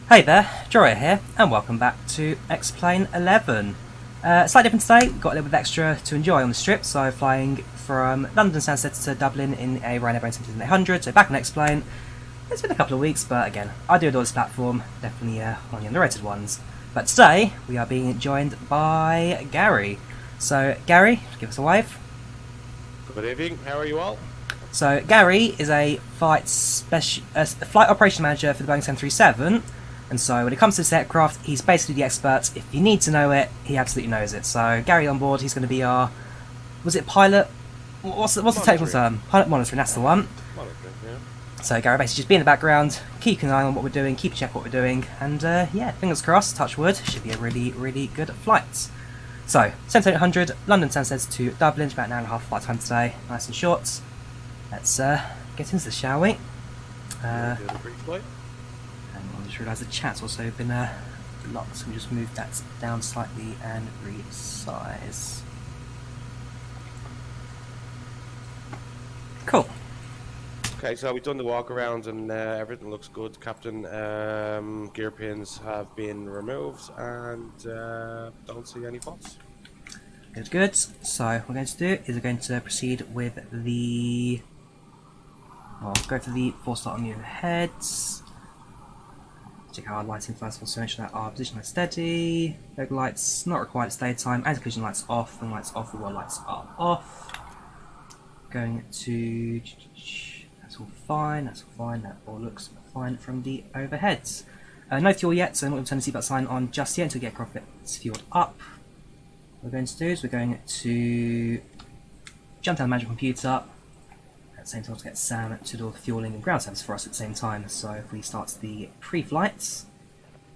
Hey there, Drawyah here, and welcome back to XP11. Slightly different today, got a little bit of extra to enjoy on the strip, so flying from London Stansted to Dublin in a Ryanair Boeing 7800, so back on X-Plane. It's been a couple of weeks, but again, I do adore this platform, definitely one of the underrated ones. But today, we are being joined by Gary. So, Gary, give us a wave. Good evening, how are you all? So, Gary is a flight operation manager for the Boeing 737. And so when it comes to this aircraft, he's basically the expert. If you need to know it, he absolutely knows it. So Gary on board, he's going to be our, was it pilot? What's the technical term? Pilot monitoring, that's the one. Monitoring, yeah. So Gary basically just be in the background, keeping an eye on what we're doing, keep check what we're doing, and yeah, fingers crossed, touch wood, should be a really, really good flight. So, 7800, London Stansted to Dublin, about an hour and a half flight time today, nice and short. Let's get into this, shall we? Do the brief flight. I just realised the chat's also been locked, so we just move that down slightly and resize. Cool. Okay, so we've done the walk around and everything looks good, Captain. Gear pins have been removed and don't see any faults. Good, good. So what we're going to do is we're going to proceed with the... Well, go for the force start on the overheads. Check our lighting first of all, so make sure that our position is steady. Local lights not required at daytime. Anti-collision lights off. When lights off, all lights are off. Going to... That's all fine, that's all fine. That all looks fine from the overheads. No fuel yet, so I'm not going to turn the seatbelt sign on just yet until the aircraft gets fueled up. What we're going to do is we're going to jump down the management computer. At the same time, to get Sam to do all the fueling and ground service for us at the same time. So if we start the pre-flights,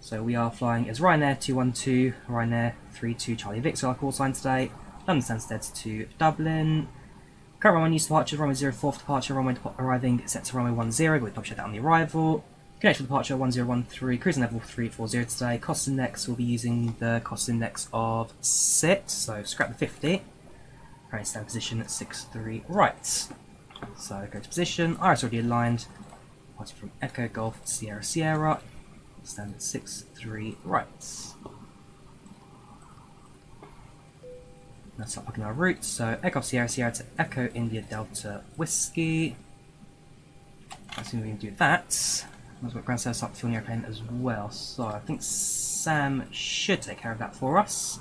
so we are flying as Ryanair 212, Ryanair 32 Charlie Victor, our call sign today, London Stansted to Dublin. Current runway news departure, runway 04 departure, runway arriving set to runway 10, with double check that on the arrival. Connection departure 1013, cruising level 340 today. Cost index, we'll be using the cost index of 6, so scrap the 50. Current stand position at 63 right. So go to position, iris already aligned, departing from Echo Golf Sierra Sierra, stand at 63 right. Now start booking our route, so Echo Golf Sierra Sierra to Echo India Delta Whiskey. As soon as we can do that, we've got ground service up fueling the airplane as well, so I think Sam should take care of that for us.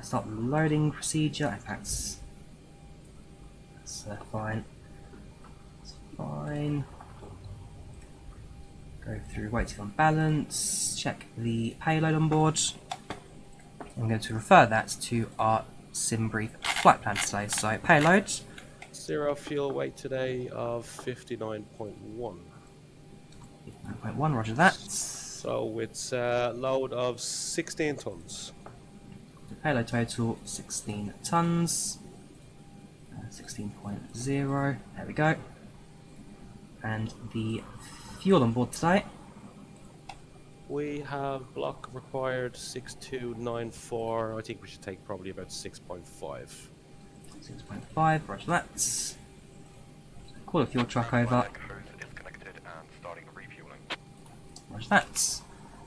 Start the loading procedure, in fact, that's fine. That's fine. Go through waiting on balance, check the payload on board. I'm going to refer that to our sim brief flight plan today. So payload. Zero fuel weight today of 59.1. 59.1, roger that. So it's a load of 16 tons. The payload total 16 tons. 16.0, there we go. And the fuel on board today. We have block required 6294. I think we should take probably about 6.5. 6.5, roger that. Call a fuel truck over. Roger that.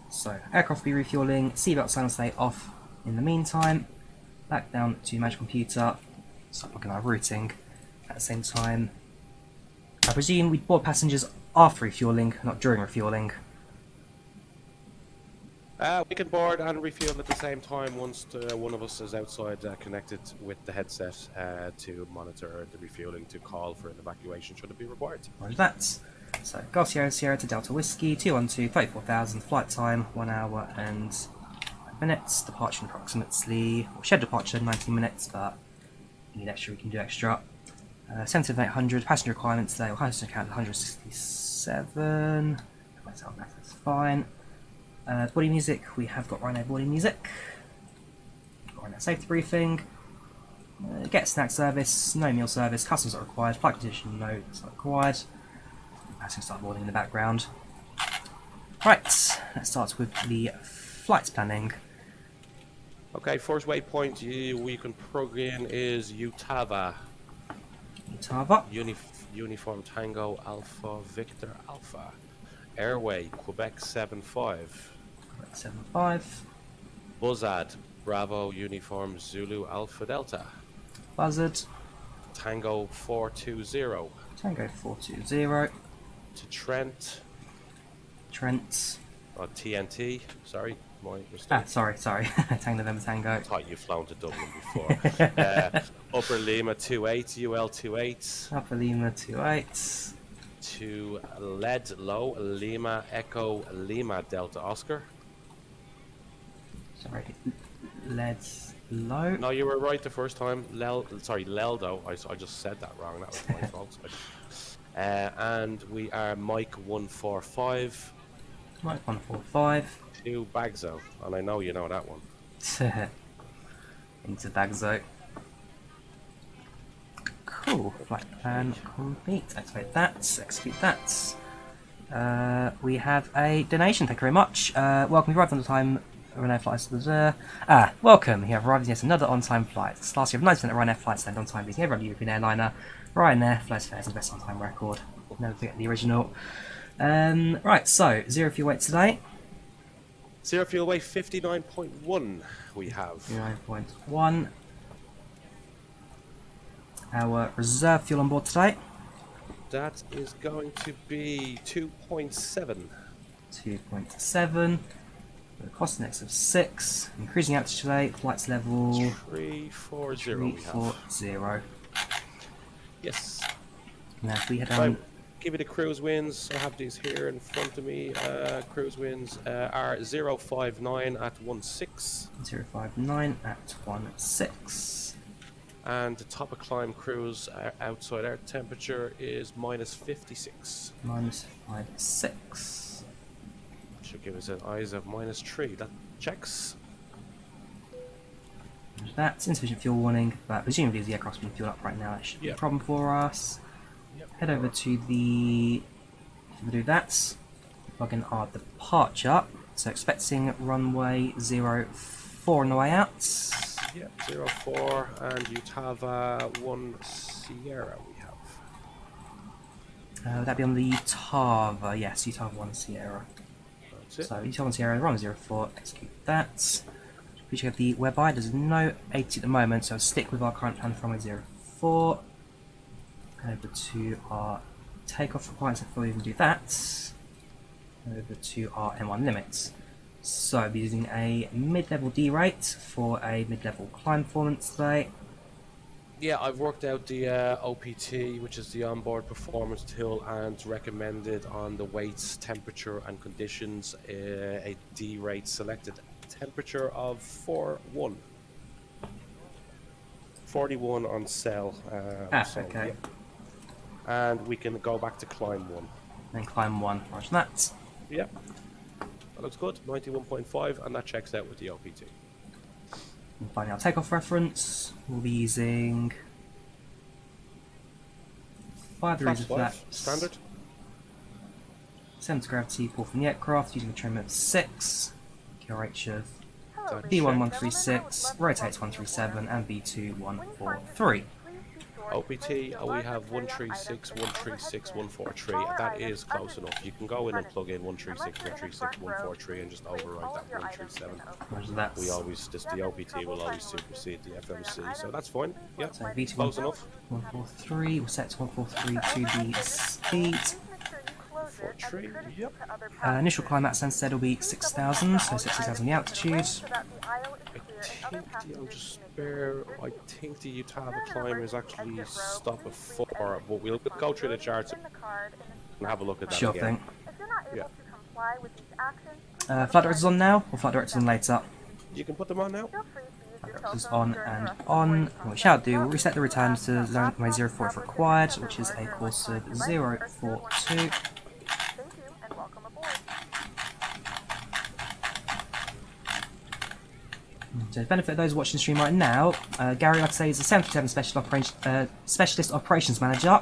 So, aircraft will be refueling, seatbelt sign will stay off in the meantime. Back down to manage computer. Start looking at our routing. At the same time, I presume we board passengers after refueling, not during refueling. We can board and refuel at the same time once one of us is outside connected with the headset to monitor the refueling to call for an evacuation should it be required. Roger that. So, Golf Sierra Sierra to Delta Whiskey, 212, 34,000, flight time, 1 hour and 5 minutes, departure approximately, or scheduled departure 19 minutes, but if you need extra, we can do extra. 7800, passenger requirements today, we'll have to count 167, that's fine. Body music, we have got Ryanair body music. Ryanair safety briefing. Get snack service, no meal service, customs not required, flight condition, no, it's not required. Passing start boarding in the background. Right, let's start with the flight planning. Okay, first waypoint we can plug in is Utava. Utava. Uniform Tango Alpha Victor Alpha. Airway, Quebec 75. 75. Buzzard, Bravo Uniform Zulu Alpha Delta. Buzzard. Tango 420. Tango 420. To Trent. Trent. Oh, TNT, sorry, my mistake. Sorry. Tango November Tango. I thought you'd flown to Dublin before. Upper Lima 28, UL 28. Upper Lima 28. To Lead Low, Lima Echo Lima Delta Oscar. Sorry, Lead's Low. No, you were right the first time. Leldo. I just said that wrong. That was my fault. And we are Mike 145. Mike 145. To Bagzo, and I know you know that one. Into Bagzo. Cool. Flight plan complete. Activate that. Execute that. We have a donation. Thank you very much. Welcome. You arrived on time. Ryanair flights. Welcome. You have arrived in yet another on-time flight. This last year of 90% of Ryanair flights stand on time, beating every other European airliner. Ryanair flies fares and best on-time record. Never forget the original. Right. So 0 fuel weight today. 0 fuel weight 59.1. We have 59.1. Our reserve fuel on board today. that is going to be 2.7. 2.7. The cost index of 6. Increasing altitude today. Flights level 340. We have. 340. Yes. Now if we head Right. on. Give you the cruise winds. I have these here in front of me. Cruise winds are 059 at 16. 059 at 16. And the top of climb cruise outside air temperature is minus 56. Minus 56. Should give us an eyes of minus 3. That checks. That's insufficient fuel warning, but presumably the aircraft's been fueled up right now. That should be a problem for us. Head over to the. If we do that, plug in our departure. So expecting runway 04 on the way out. Yeah, 04 and Utava 1 Sierra we have. That'd be on the Utava, yes, Utava 1 Sierra. That's it. So Utava 1 Sierra, run 04, execute that. We should have the whereby there's no 80 at the moment, so I'll stick with our current plan from runway 04. Over to our takeoff requirements before we even do that. Over to our M1 limits. So I'll be using a mid-level D rate for a mid-level climb performance today. Yeah, I've worked out the OPT, which is the onboard performance tool, and recommended on the weights, temperature and conditions a D rate selected. Temperature of 41. 41 on cell. Okay. Yeah. And we can go back to climb 1. Then climb 1, roger that. Yep. That looks good. 91.5, and that checks out with the OPT. And finding our takeoff reference, we'll be using 5 degrees of flaps. Standard. Center gravity pull from the aircraft using a trim of 6. QRH of That B1136, rotates 137, and B2143. OPT, we have 136, 136, 143. That is close enough. You can go in and plug in 136, 136, 143 and just override that 137. Roger that. We always, just the OPT will always supersede the FMC, so that's fine. Yeah, So close enough. 143, we'll set to 143 to the speed. 43, yep. Initial climb at Stansted will be 6,000, so 60,000 the altitude. I think the Utah climb is actually stop at 4, but we'll go through the charts and have a look at that Sure again. thing. Yeah. Flight directors on now, or flight directors on later? You can put them on now. Flight directors on and on. What we shall do, we'll reset the return to runway 04 if required, which is a course of 042. To the benefit of those watching the stream right now, Gary, like I say, is a 737 specialist operations manager.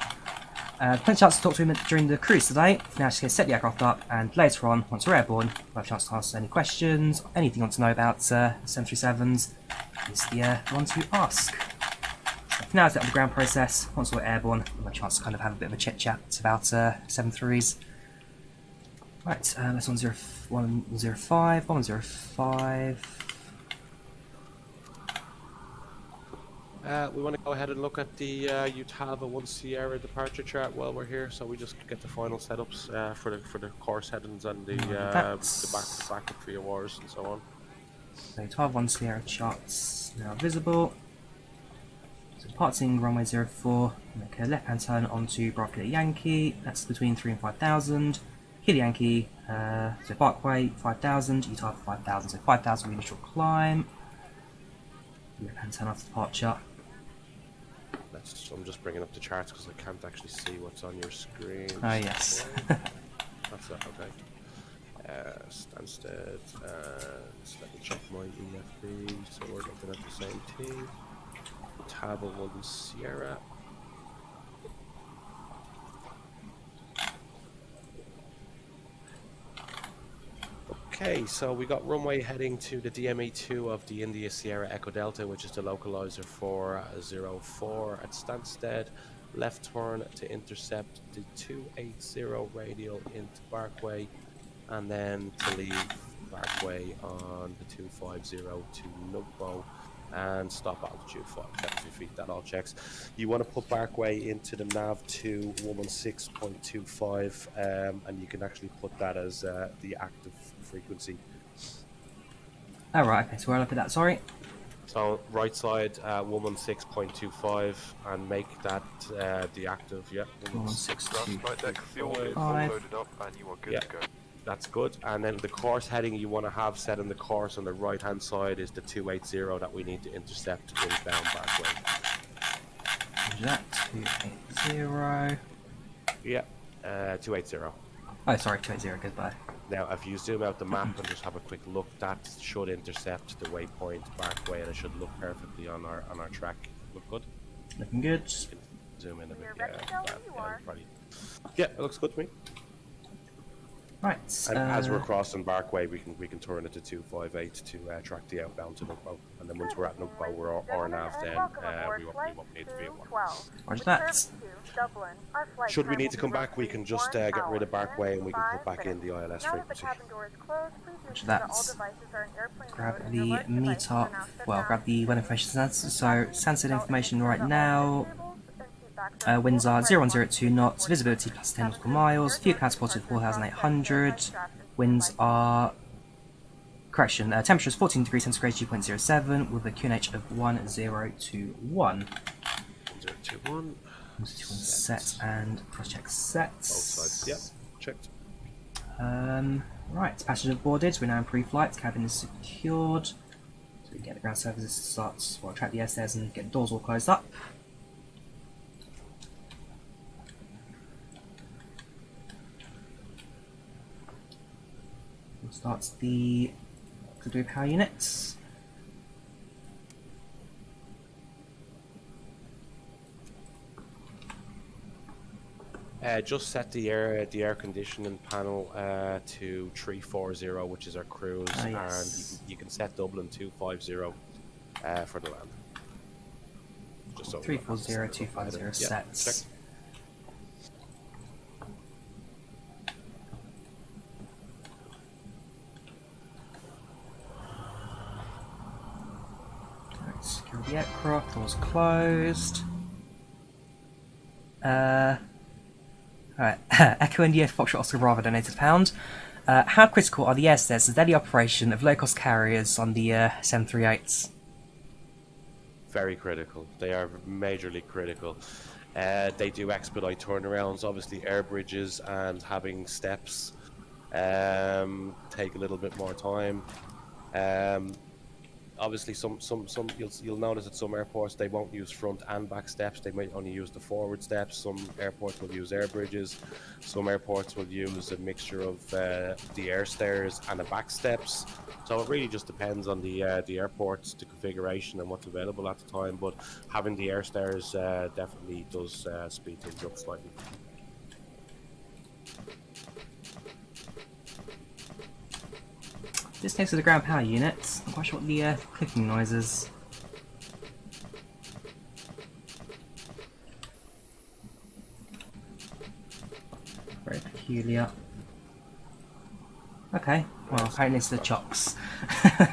Plenty of chance to talk to him during the cruise today. Now just going to set the aircraft up, and later on, once we're airborne, we'll have a chance to answer any questions, anything you want to know about 737s. Is the one to ask. For now, set up the ground process. Once we're airborne, we'll have a chance to kind of have a bit of a chit chat about 73s. Right, that's 105, 105. We want to go ahead and look at the Utah 1 Sierra departure chart while we're here, so we just get the final setups for the course headings and the backup for your wars and so on. So 12-1 Sierra charts now visible. So departing runway 04, make a left-hand turn onto Bravo Kilo Yankee, that's between 3 and 5,000. Kilo Yankee, so Parkway 5,000, Utah 5,000, so 5,000 initial climb. Left-hand turn after departure. I'm just bringing up the charts because I can't actually see what's on your screen. Oh yes. That's that, okay. Stansted, let me check my EFB, so we're looking at the same team. Table 1 Sierra. Okay, so we got runway heading to the DME2 of the India Sierra Echo Delta, which is the localizer for 04 at Stansted. Left turn to intercept the 280 radial into Barkway, and then to leave Barkway on the 250 to Nugbo and stop altitude 5,000 feet. That all checks. You want to put Barkway into the nav to 116.25, and you can actually put that as the active frequency. Oh right, okay, so where look at that, sorry. So right side 116.25 and make that the active, yeah. 116.25. Fuel is all loaded up and you are good to go. That's good. And then the course heading you want to have set in the course on the right hand side is the 280 that we need to intercept inbound Barkway. That 280. Yeah, 280. Oh sorry, 280, goodbye. Now, if you zoom out the map and just have a quick look, that should intercept the waypoint Barkway, and it should look perfectly on our track. Look good? Looking good. Zoom in a bit. Yeah, it looks good to me. Right. And as we're crossing Barkway, we can turn it to 258 to track the outbound to Nugbo, and then once we're at Nugbo, we're RNAV. Then we won't need to be at one. Where's that? Should we need to come back, we can just get rid of Barkway and we can put back in the ILS frequency. Which that's grab the meetup. Well, grab the weather information. So Stansted information right now. Winds are 0102 knots, visibility plus 10 nautical miles, fuel cloud spotted 4,800, winds are, correction, temperature is 14 degrees centigrade, 2.07, with a QNH of 1021. 1021. Set and cross check sets. Both sides, yep, checked. Right, passengers boarded, we're now in pre-flight, cabin is secured, so we get the ground services starts, well, track the airstairs and get the doors all closed up. Starts the auxiliary power units. Just set the air conditioning panel to 340, which is our cruise, yes. and you can set Dublin 250 for the land. Just so 340, 250 sets. Check. Secure the aircraft, doors closed. Alright, Echo India Foxtrot Oscar Bravo donated £1. How critical are the airstairs to the daily operation of low-cost carriers on the 738s? Very critical. They are majorly critical. They do expedite turnarounds. Obviously, air bridges and having steps take a little bit more time. Obviously, you'll notice at some airports they won't use front and back steps. They might only use the forward steps. Some airports will use air bridges. Some airports will use a mixture of the air stairs and the back steps. So it really just depends on the airport's the configuration and what's available at the time. But having the air stairs definitely does speed things up slightly. Just next to the ground power units, I'm quite sure what the clicking noise is. Very peculiar. Okay, well, Yes. apparently it's the chocks. That's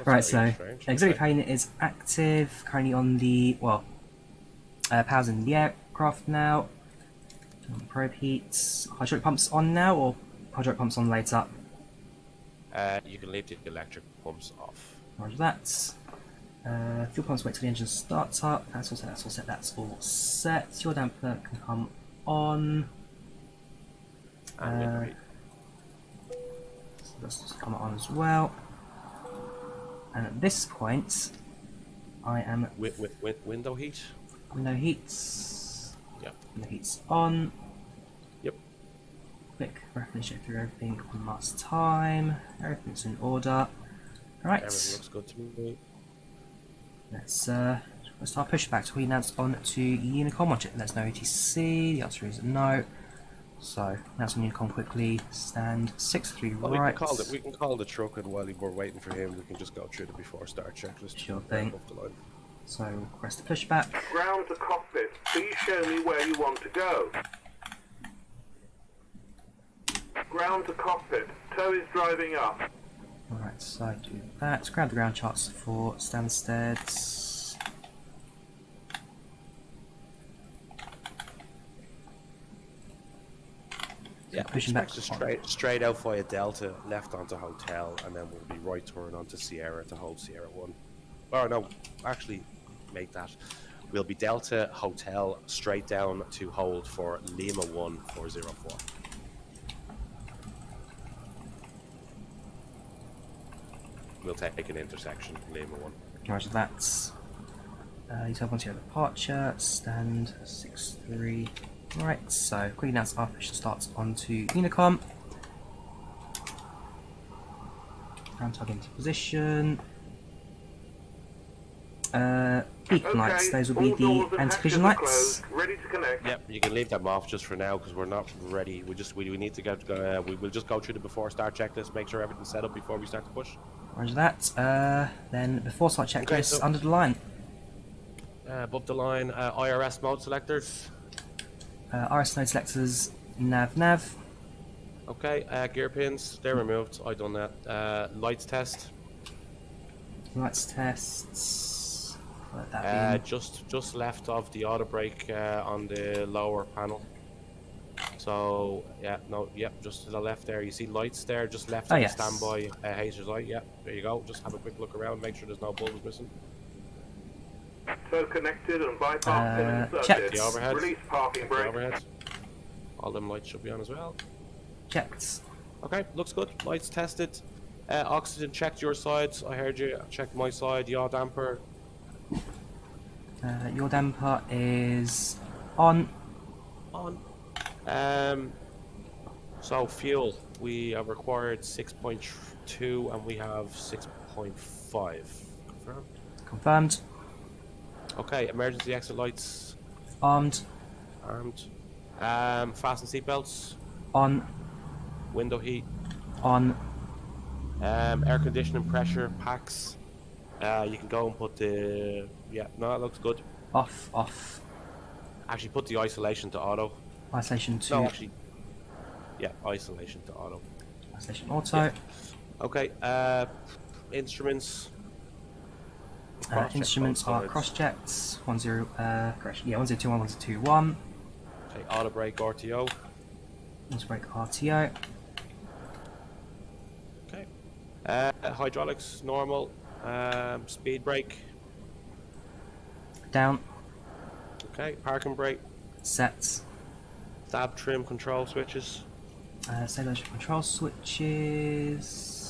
Right, very so strange. auxiliary Okay. pane is active, currently on the, well, powers in the aircraft now. Probe heats. Hydraulic pumps on now, or hydraulic pumps on later? You can leave the electric pumps off. Roger that. Fuel pumps wait till the engine starts up. That's all set, that's all set, that's all set. Your damper can come on. And window heat. So let's just come on as well. And at this point, I am With window heat. window heats. Yep. Window heats on. Yep. Quick, roughly check through everything one last time. Everything's in order. Right. Everything looks good to me. Let's start pushback. So we announce on to Unicom. Watch it. There's no ETC. The answer is no. So announce on Unicom quickly. Stand 6-3 Well, right. we can call the truck, and while we're waiting for him, we can just go through the before start checklist. Sure thing. Off the line. So request the pushback. Ground to cockpit. Please show me where you want to go. Ground to cockpit. Tow is driving up. Alright, so do that. Grab the ground charts for Stansted. Yeah, pushing back just straight out via Delta, left onto Hotel, and then we'll be right turn onto Sierra to hold Sierra 1. Or no, actually, make that. We'll be Delta, Hotel, straight down to hold for Lima 1404. We'll take an intersection, Lima 1. Roger that. You tell once you have departure. Stand 6-3 right. So quickly announce our push starts onto Unicom. Ground tug into position. Beacon lights, those will be the anti-collision lights. Ready to connect. Yep, you can leave them off just for now because we're not ready. We need to go. We'll just go through the before start checklist, make sure everything's set up before we start to push. Roger that. Then before start checklist, Okay, so under the line. Above the line, IRS mode selectors. RS node selectors, nav. Okay, gear pins, they're removed. I done that. Lights test. Lights tests. Let that be. Just left of the auto brake on the lower panel. So just to the left there. You see lights there, just left of the yes. standby hazers light. Yeah, there you go. Just have a quick look around, make sure there's no bulbs missing. So connected and bypass pin inserted. checked. The overhead. Release parking The brake. overhead. All them lights should be on as well. Checked. Okay, looks good. Lights tested. Oxygen checked your sides. I heard you. Checked my side. Yaw damper. Your damper is on. On. So fuel. We have required 6.2 and we have 6.5. Confirmed. Confirmed. Okay, emergency exit lights. Armed. Armed. Fasten seatbelts. On. Window heat. On. Air conditioning pressure packs. You can go and put the it looks good. Off. Actually, put the isolation to auto. Isolation to. No, actually, isolation to auto. Isolation auto. Yeah. Okay. Instruments. Instruments are cross-checked. 10. Correction. Yeah, 1021, 1021. Okay. Auto brake RTO. Auto brake RTO. Okay. Hydraulics normal. Speed brake. Down. Okay. Parking brake. Set. Stab trim control switches. Say those control switches.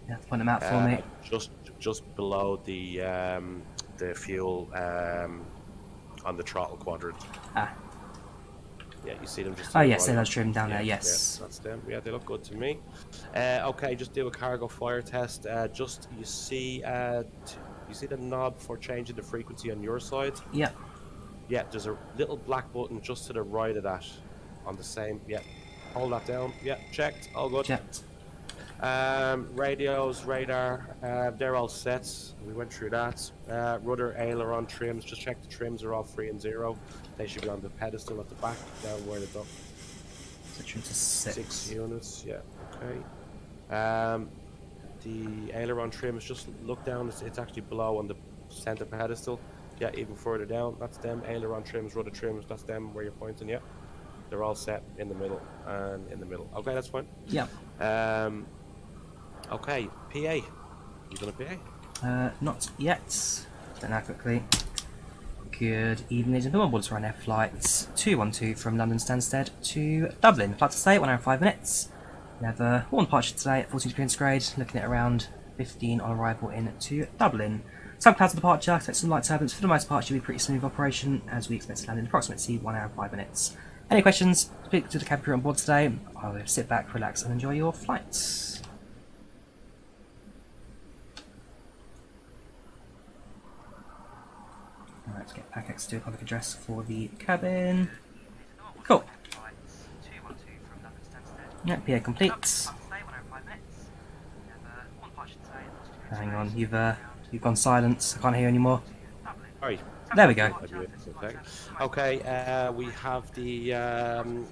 You have to point them out for me. Just below the fuel on the throttle quadrant. Ah. Yeah, you see them just. Oh yes, say those trimmed down there. Yes. Yeah, that's them. Yeah, they look good to me. Okay, just do a cargo fire test. You see the knob for changing the frequency on your side. Yeah. Yeah, there's a little black button just to the right of that, on the same. Yeah, hold that down. Yeah, checked. All good. Checked. Radios, radar, they're all set. We went through that. Rudder, aileron trims. Just check the trims are all 3 and 0. They should be on the pedestal at the back, down where the Switch into 6. 6 units, yeah, okay. The aileron trim is just look down, it's actually below on the center pedestal. Yeah, even further down, that's them. Aileron trims, rudder trims, that's them where you're pointing, yeah. They're all set in the middle and in the middle. Okay, that's fine. Yeah. Okay, PA. You done a PA? Not yet. Don't know quickly. Good evening, ladies and gentlemen. Boarders Ryanair flights 212 from London Stansted to Dublin. Flight to stay, 1 hour and 5 minutes. We have one departure today at 14 degrees centigrade, looking at around 15 on arrival into Dublin. Some clouds of departure, expect some light turbulence. For the most part, should be a pretty smooth operation, as we expect to land in approximately 1 hour and 5 minutes. Any questions? Speak to the cabin crew on board today. I'll sit back, relax, and enjoy your flights. Alright, let's get PACX to a public address for the cabin. Cool. Yeah, PA complete. Hang on, you've gone silent. I can't hear anymore. Sorry. There we go. Okay, we have the N1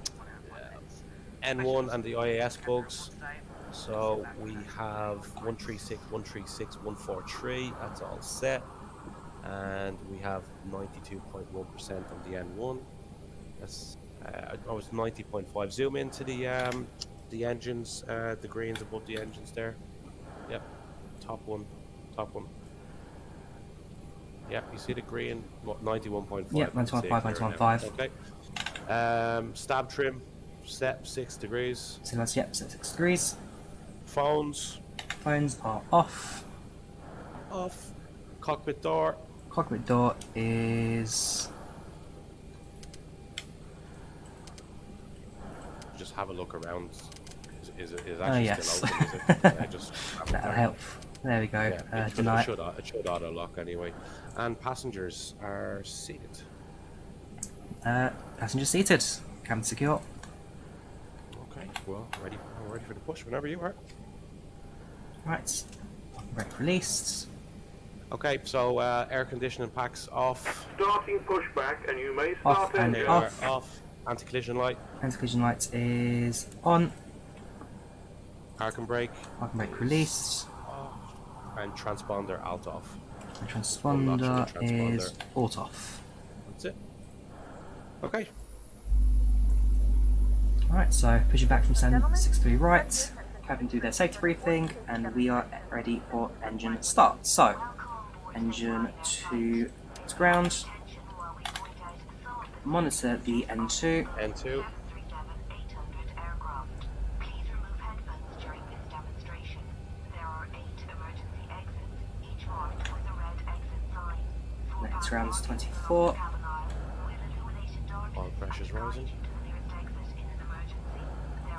and the IAS bugs. So we have 136, 136, 143. That's all set. And we have 92.1% on the N1. That's I was 90.5. Zoom into the engines, the greens above the engines there. Yep, top one. Yep, you see the green, 91.5. Yep, 91.5, 91.5. Okay. Stab trim, set 6 degrees. So that's, yep, set 6 degrees. Phones. Phones are off. Off. Cockpit door. Cockpit door is... Just have a look around. Is actually yes. still open, is it? Just That'll help. There we go. Yeah, it Deny. should auto lock anyway. And passengers are seated. Passenger seated. Cabin secure. Okay, well, I'm ready for the push whenever you are. Right. Brake released. Okay, so air conditioning packs off. Starting pushback, and you may Off start and engine. off. Off. Anti-collision light. Anti-collision light is on. Parking brake. Parking brake released. Off. And transponder alt off. The transponder is alt off. That's it. Okay. Alright, so pushing back from stand 63 right. Cabin do their safety briefing, and we are ready for engine start. So, engine to ground. Monitor the N2. N2. Next round's 24. Oil pressure's rising.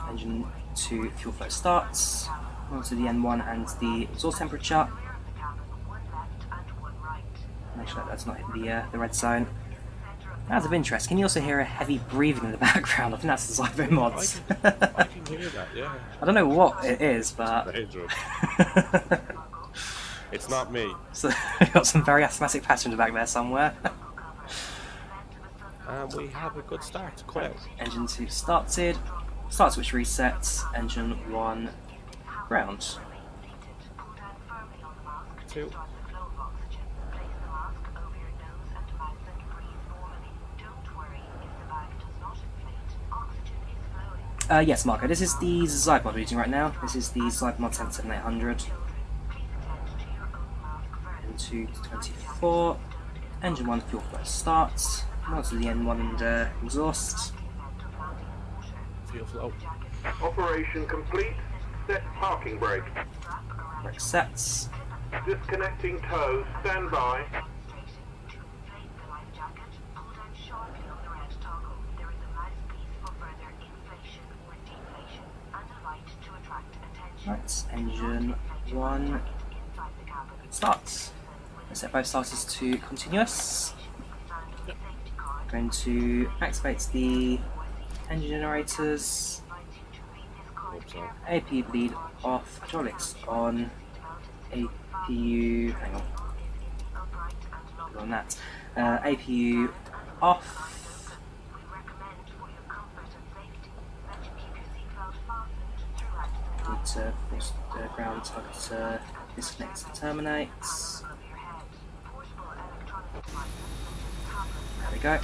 Engine to fuel flow starts. Monitor the N1 and the exhaust temperature. Make sure that's not hitting the red zone. Out of interest, can you also hear a heavy breathing in the background? I think that's the Zibomod. I can hear that, yeah. I don't know what it is, but... It's not me. So, we've got some very asthmatic passenger back there somewhere. And we have a good start. Cut out. Engine 2 started. Start switch resets. Engine 1 ground. 2. Yes, Marco, this is the Zibomod we're using right now. This is the Zibomod 17800. N2 to 24. Engine 1 fuel flow starts. Monitor the N1 and exhaust. Fuel flow. Operation complete. Set parking brake. Brake sets. Disconnecting tow. Stand by. Right, engine 1 starts. Let's set both starters to continuous. Going to activate the engine generators. APU bleed off, hydraulics on, APU, hang on that, APU off, to force the ground target to disconnect and terminate. There we go.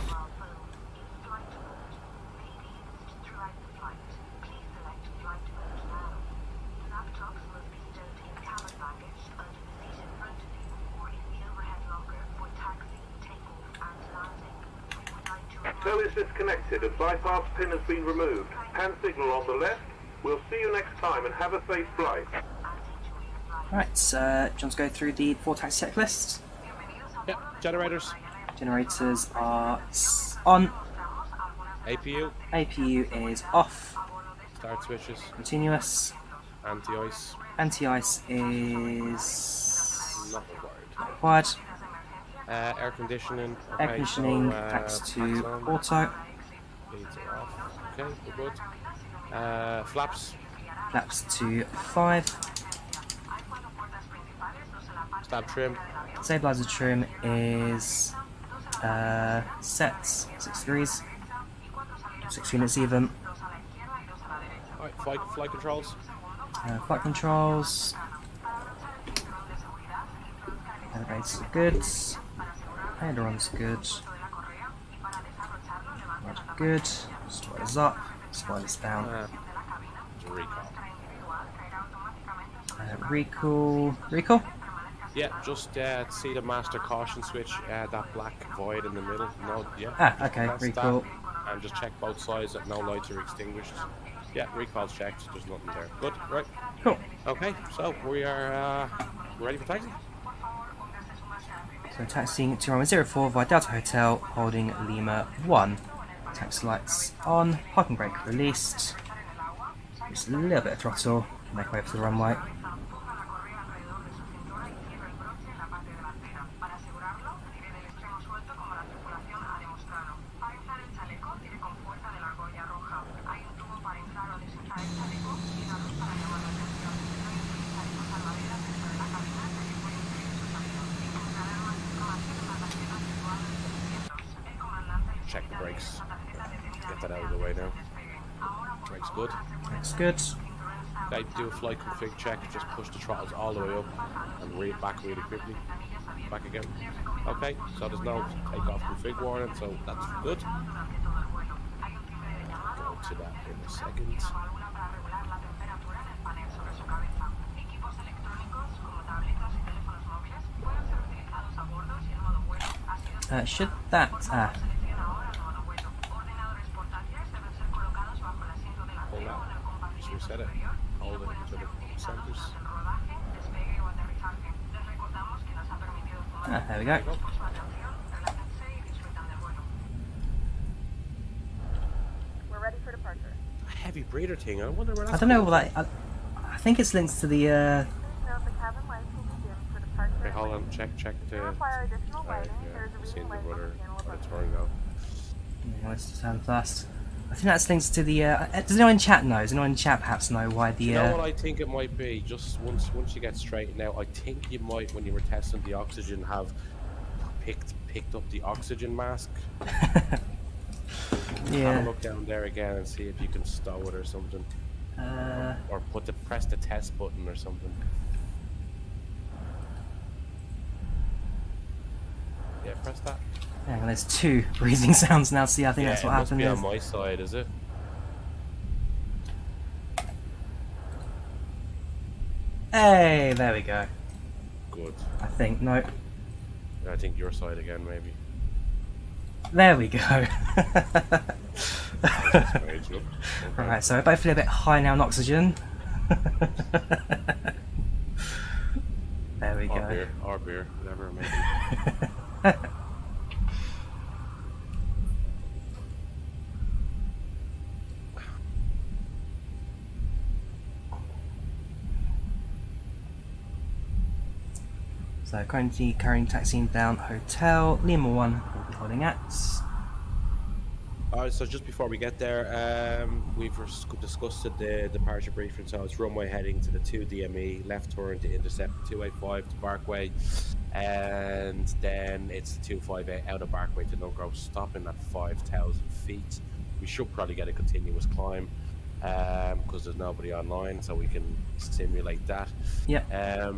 Tow is disconnected and bypass pin has been removed. Hand signal on the left. We'll see you next time and have a safe flight. Right, do you want to go through the 4 taxi checklists? Yep, generators. Generators are on. APU. APU is off. Start switches. Continuous. Anti-ice. Anti-ice is Not required. required. Air conditioning. Air Okay, conditioning so, packs to packs on. auto. Leads are off. Okay, we're good. Flaps. Flaps to 5. Stab trim. Stabilizer trim is set 6 degrees. 6 units even. Alright, flight controls. Flight controls. Elevators are good. Ailerons good. Rudder good. Spoilers up. Spoilers down. Recall. Recall? Yeah, just see the master caution switch, that black void in the middle. No, yeah. Ah, okay, press recall. that and just check both sides that no lights are extinguished. Yeah, recall's checked. There's nothing there. Good, right. Cool. Okay, so we are ready for taxi. So taxiing to runway 04 via Delta Hotel, holding Lima 1. Taxi lights on, parking brake released. Just a little bit of throttle, make way for the runway. Check the brakes. Get that out of the way now. Brakes good. Looks good. Okay, do a flight config check. Just push the throttles all the way up and read back really quickly. Back again. Okay, so there's no takeoff config warning, so that's good. Go to that in a second. Should that... Hold that. Just reset it. Hold it until it centers. there we go. We're ready for departure. A heavy breather thing. I wonder where that's I don't know coming what that... I think it's linked to the... Please note the cabin lights will begin for departure. from. Okay, hold on. Check To the... require additional Alright, lighting, yeah. there is a Seen reading the light on rudder. the panel Rudder above. turn now. Yeah, let's just have fast. I think that's linked to the... does anyone in chat know? Does anyone in chat perhaps know why the... You know what I think it might be? Just once you get straightened out, I think you might, when you were testing the oxygen, have picked up the oxygen mask. Have a yeah. look down there again and see if you can stow it or something. Or press the test button or something. Yeah, press that. Hang on, there's 2 breathing sounds now. See, I think that's what it must happened. be Is. on my side, is it? Hey, there we go. Good. I think, no. I think your side again, maybe. There we go. Strange, look. Okay. Right, so I both feel a bit high now on oxygen. There we go. Or beer, whatever it may be. So currently carrying taxiing down hotel, Lima 1 will be holding at. Alright, so just before we get there, we've discussed the departure briefing. So it's runway heading to the 2 DME, left turn to intercept 285 to Barkway, and then it's 258 out of Barkway to no-growth, stopping at 5,000 feet. We should probably get a continuous climb. because there's nobody online, so we can simulate that. Yep.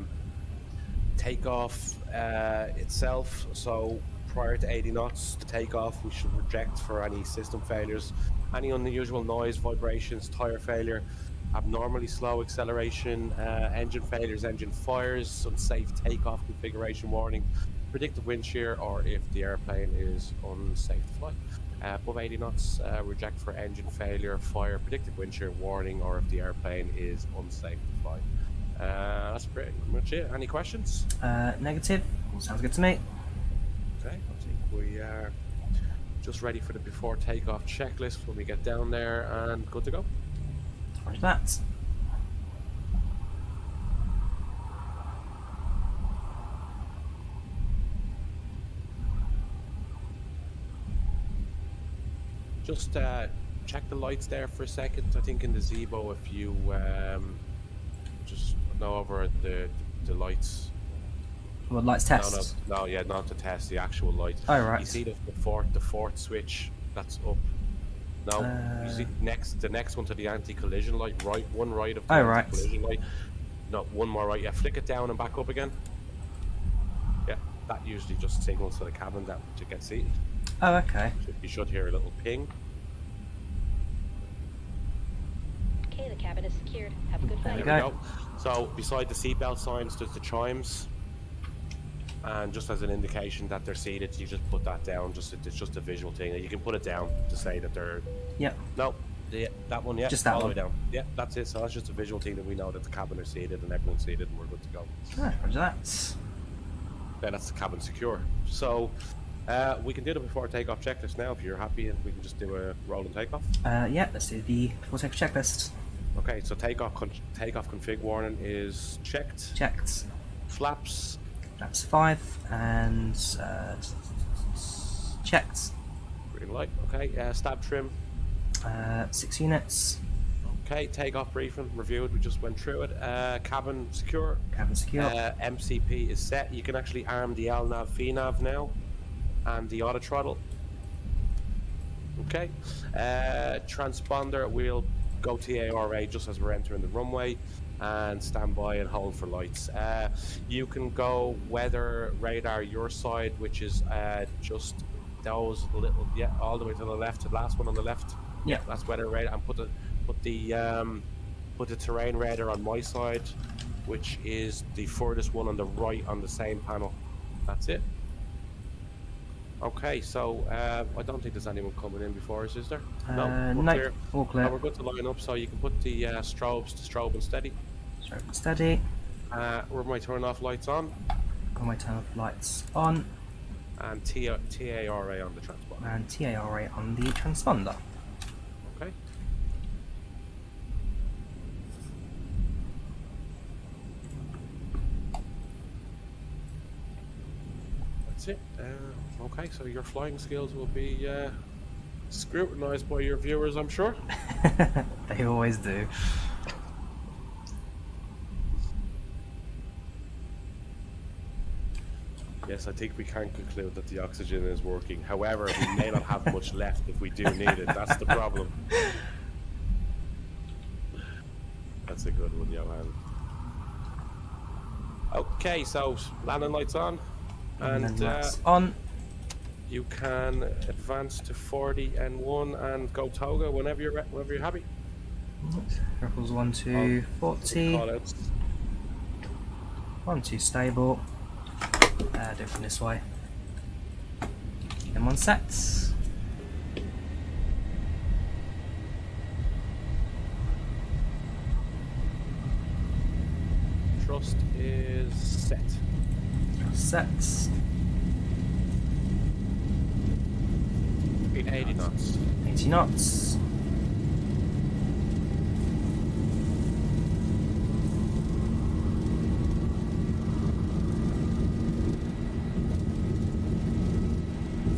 Takeoff itself, so prior to 80 knots to take off, we should reject for any system failures, any unusual noise, vibrations, tire failure, abnormally slow acceleration, engine failures, engine fires, unsafe takeoff configuration warning, predicted wind shear, or if the airplane is unsafe to fly. Above 80 knots, reject for engine failure, fire, predicted wind shear warning, or if the airplane is unsafe to fly. That's pretty much it. Any questions? Negative. All sounds good to me. Okay, I think we are just ready for the before takeoff checklist when we get down there, and good to go. Roger that. Just check the lights there for a second. I think in the Zibo, if you just go over the lights. Well, lights test. No, yeah, not to test the actual light. Oh, right. You see the fourth switch that's up. No, you see the next one to the anti-collision light, right? One right of the anti-collision light. No, one more right. Yeah, flick it down and back up again. Yeah, that usually just signals to the cabin that to get seated. Oh, okay. You should hear a little ping. Okay, the cabin is secured. Have a good flight. There we go. So beside the seatbelt signs, there's the chimes. And just as an indication that they're seated, you just put that down. It's just a visual thing. You can put it down to say that they're. Yep. No, that one. Yeah, just that all one. the way down. Yeah, that's it. So that's just a visual thing that we know that the cabin are seated and everyone's seated and we're good to go. Oh, roger that. Yeah, that's the cabin secure. So we can do the before takeoff checklist now if you're happy, and we can just do a roll and takeoff. Yeah, let's do the before takeoff checklist. Okay, so takeoff config warning is checked. Checked. Flaps. Flaps 5 and checked. Green light. Okay. Stab trim. 6 units. Okay. Takeoff briefing reviewed. We just went through it. Cabin secure. Cabin secure. MCP is set. You can actually arm the LNAV VNAV now, and the auto throttle. Okay. Transponder. We'll go TARA just as we're entering the runway, and stand by and hold for lights. You can go weather radar your side, which is just those little, yeah, all the way to the left, the last one on the left. Yeah, that's weather radar. And put the terrain radar on my side, which is the furthest one on the right on the same panel. That's it. Okay, so I don't think there's anyone coming in before us, is there? No, clear. All clear. No, we're good to line up, so you can put the strobes to strobe and steady. Strobe and steady. Where my turn off lights on. Got my turn off lights on. And TARA on the transponder. And TARA on the transponder. Okay. That's it. Okay, so your flying skills will be scrutinized by your viewers, I'm sure. They always do. Yes, I think we can conclude that the oxygen is working. However, we may not have much left if we do need it. That's the problem. That's a good one, Johan. Okay, so landing lights on. And lights on. You can advance to 40 and 1 and go toga whenever you're happy. Ripples 1 to 40. 1 to stable. Do it from this way. And 1 sets. Thrust is set. Sets. 80 knots. 80 knots.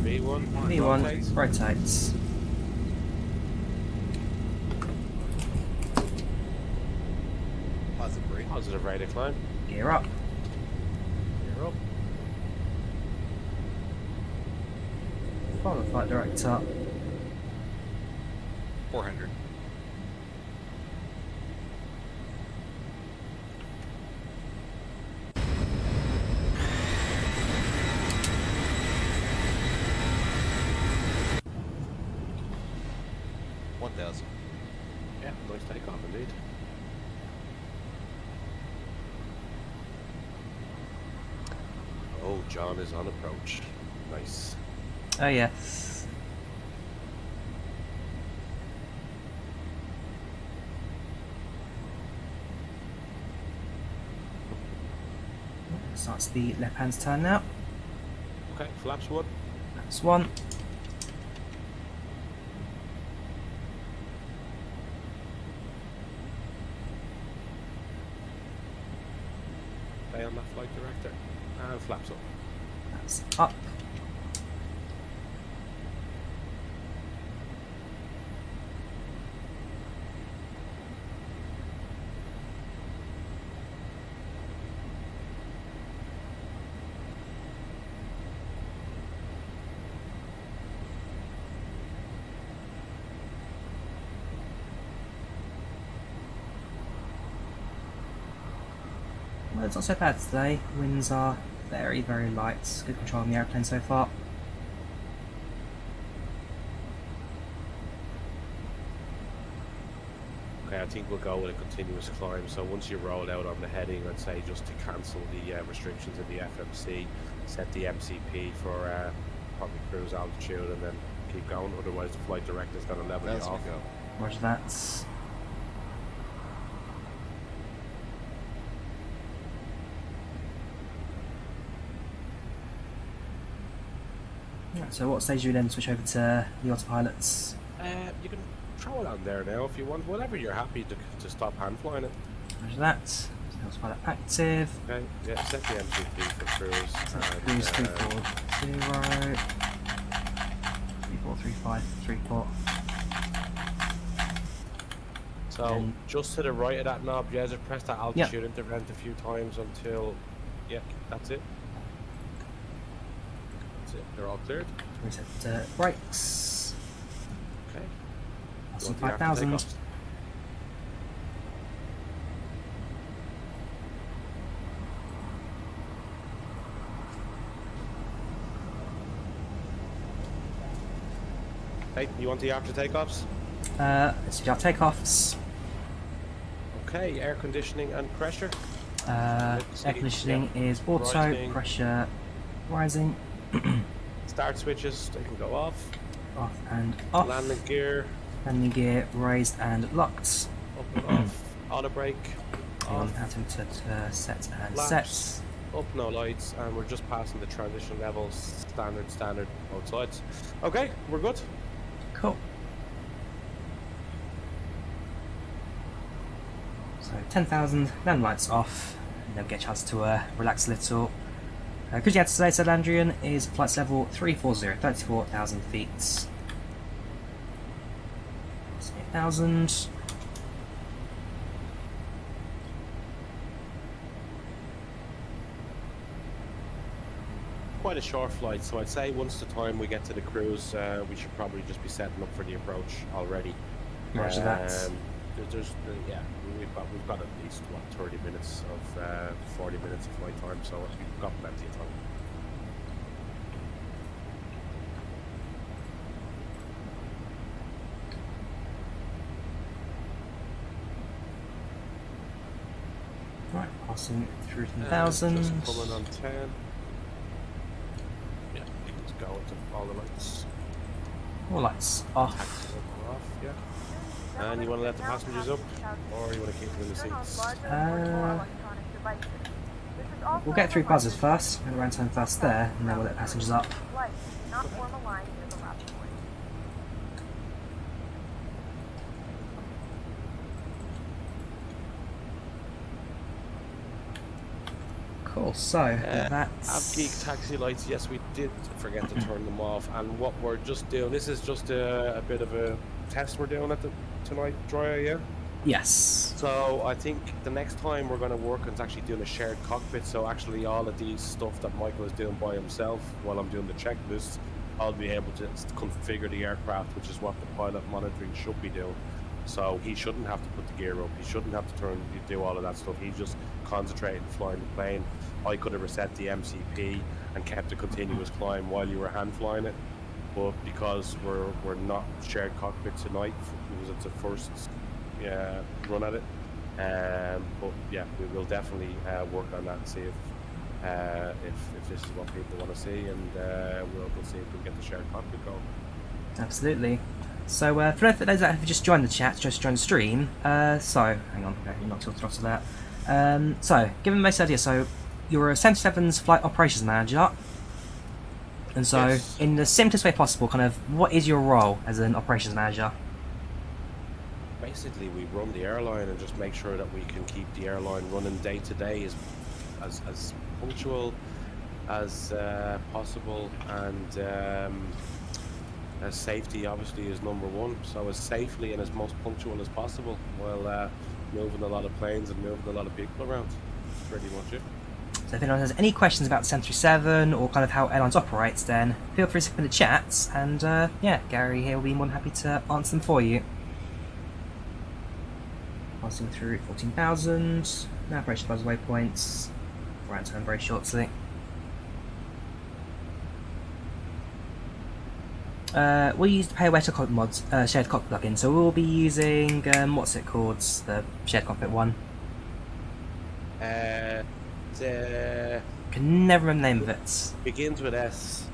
V1 rotates. Positive rate of climb. Gear up. Gear up. Follow flight director. 400. 1,000. Yeah, nice takeoff indeed. Oh, John is on approach. Nice. Oh yes. Starts the left hand turn now. Okay, flaps one. That's one. Stay on that flight director. And flaps up. That's up. Well, it's not so bad today. Winds are very, very light. Good control on the airplane so far. Okay, I think we'll go with a continuous climb. So once you roll out on the heading, I'd say just to cancel the restrictions in the FMC, set the MCP for probably cruise altitude, and then keep going. Otherwise, the flight director is going to level you As we off. go. Roger that. Right, so what stage do you then switch over to the autopilots? You can throw it on there now if you want. Whatever you're happy to stop hand flying it. Roger that. So the autopilot active. Okay, yeah, set the MCP for cruise. Cruise 340. 3435 34. So just to the right of that knob, yeah, just press that altitude intervent a few times until, yeah, that's it. That's it. They're all cleared. Reset brakes. Okay. Awesome, Go with the 5000. after takeoff. Hey, you want the after takeoffs? Let's do our takeoffs. Okay, air conditioning and pressure. Air conditioning is auto, Rising. pressure rising, Start switches, they can go off. off and off. Landing gear, Landing gear raised and locked. up and off. Auto brake, On off. atom to set and Laps. set. Up, no lights, and we're just passing the transition levels. Standard, both sides. Okay, we're good. Cool. So 10,000, then lights off, and then get a chance to relax a little. Because you had today, said Landrian, is flight level 340, 34,000 feet. 8,000. Quite a short flight, so I'd say once the time we get to the cruise, we should probably just be setting up for the approach already. Roger that. Yeah, we've got at least what 30 minutes of 40 minutes of flight time, so we've got plenty of time. Right, passing through Just 10,000. coming on 10. Yeah, let's go into all the lights. All lights off. Taxis up and off, yeah. And you want to let the passengers up, or you want to keep them in the seats? We'll get through buzzers first, and around time first there, and then we'll let passengers up. Cool, so that's... AppGeek taxi lights, yes, we did forget to turn them off. And what we're just doing, this is just a bit of a test we're doing tonight, Drawyah, yeah? Yes. So I think the next time we're going to work on actually doing a shared cockpit. So actually all of these stuff that Michael is doing by himself while I'm doing the checklist, I'll be able to configure the aircraft, which is what the pilot monitoring should be doing. So he shouldn't have to put the gear up. He shouldn't have to do all of that stuff. He's just concentrating flying the plane. I could have reset the MCP and kept a continuous climb while you were hand flying it. but because we're not shared cockpit tonight, because it's the first run at it. But yeah, we will definitely work on that and see if this is what people want to see, and we'll see if we can get the shared cockpit going. Absolutely. So for those that have just joined the chat, just joined the stream, so hang on, you're not tilted off to that. So given most idea, so you're a 77's flight operations manager, and so Yes. in the simplest way possible, kind of what is your role as an operations manager? Basically, we run the airline and just make sure that we can keep the airline running day to day as punctual as possible, and as safety obviously is number one. So as safely and as most punctual as possible, while moving a lot of planes and moving a lot of people around. That's pretty much it. So if anyone has any questions about the 737 or kind of how airlines operates, then feel free to put in the chats, and yeah, Gary here will be more than happy to answer them for you. Passing through 14,000, now approaching buzz waypoints, right turn very shortly. We'll use the PACX cockpit mods, shared cockpit plugin, so we'll be using, what's it called, the shared cockpit one? Can never remember the name of it. Begins with S.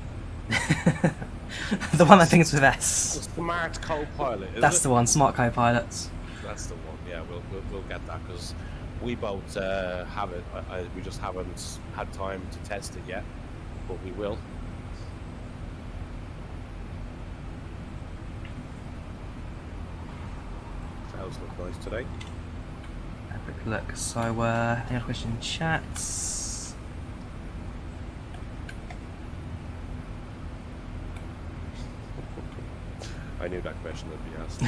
The one that begins with S. Smart co-pilot. That's the one, Smart Copilot. That's the one. Yeah, we'll get that, because we both have it. We just haven't had time to test it yet, but we will. Clouds look nice today. Have a quick look. So, any other question in chats? I knew that question would be asked.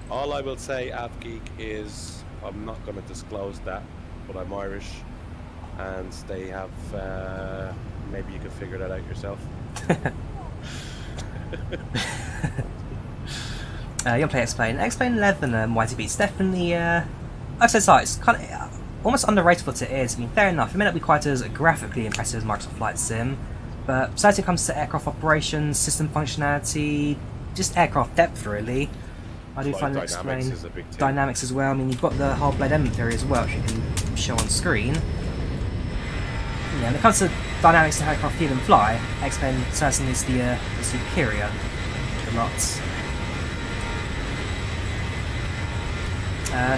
All I will say, AppGeek, is I'm not going to disclose that, but I'm Irish, and they have. Maybe you can figure that out yourself. You want to play XP11 YTB? It's definitely, like I said, so it's kind of almost underrated what it is. I mean, fair enough, it may not be quite as graphically impressive as Microsoft Flight Sim, but besides when it comes to aircraft operations, system functionality, just aircraft depth, really, I do find it Dynamics explain is a big thing. dynamics as well. I mean, you've got the whole blade element theory as well, which you can show on screen. Yeah, when it comes to dynamics and aircraft feel and fly, XP certainly is the superior to lots.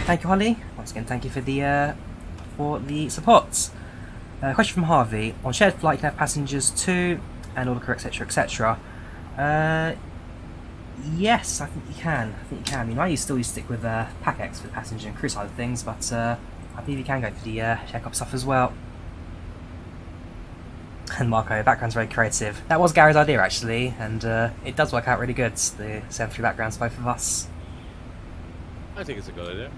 Thank you, Holly. Once again, thank you for the support. Question from Harvey: on shared flight, you can have passengers too, and all the crew, etc., etc. Yes, I think you can. I mean, I still stick with PACX for the passenger and crew side of things, but I believe you can go for the shared cop stuff as well. And Marco, background's very creative. That was Gary's idea actually, and it does work out really good. The 7-3 backgrounds, both of us. I think it's a good idea.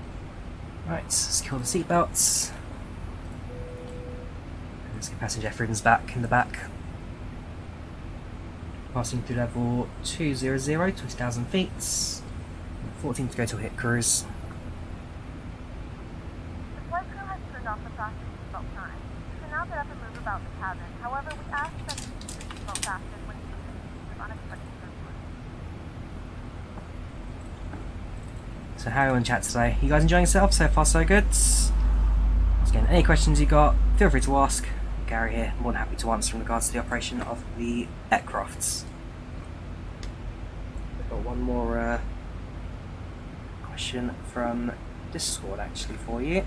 Right, secure the seatbelts. Let's get passenger freedoms back in the back. Passing through level 200, 20,000 feet. 14 to go to hit cruise. The flight crew has turned off the fasten seatbelt sign. You can now get up and move about the cabin. However, we ask that you keep your seatbelt fastened when you leave in case of unexpected turbulence. So how are you in chat today? You guys enjoying yourself? So far so good? Once again, any questions you got, feel free to ask. Gary here, more than happy to answer in regards to the operation of the aircrafts. I've got one more question from Discord actually for you.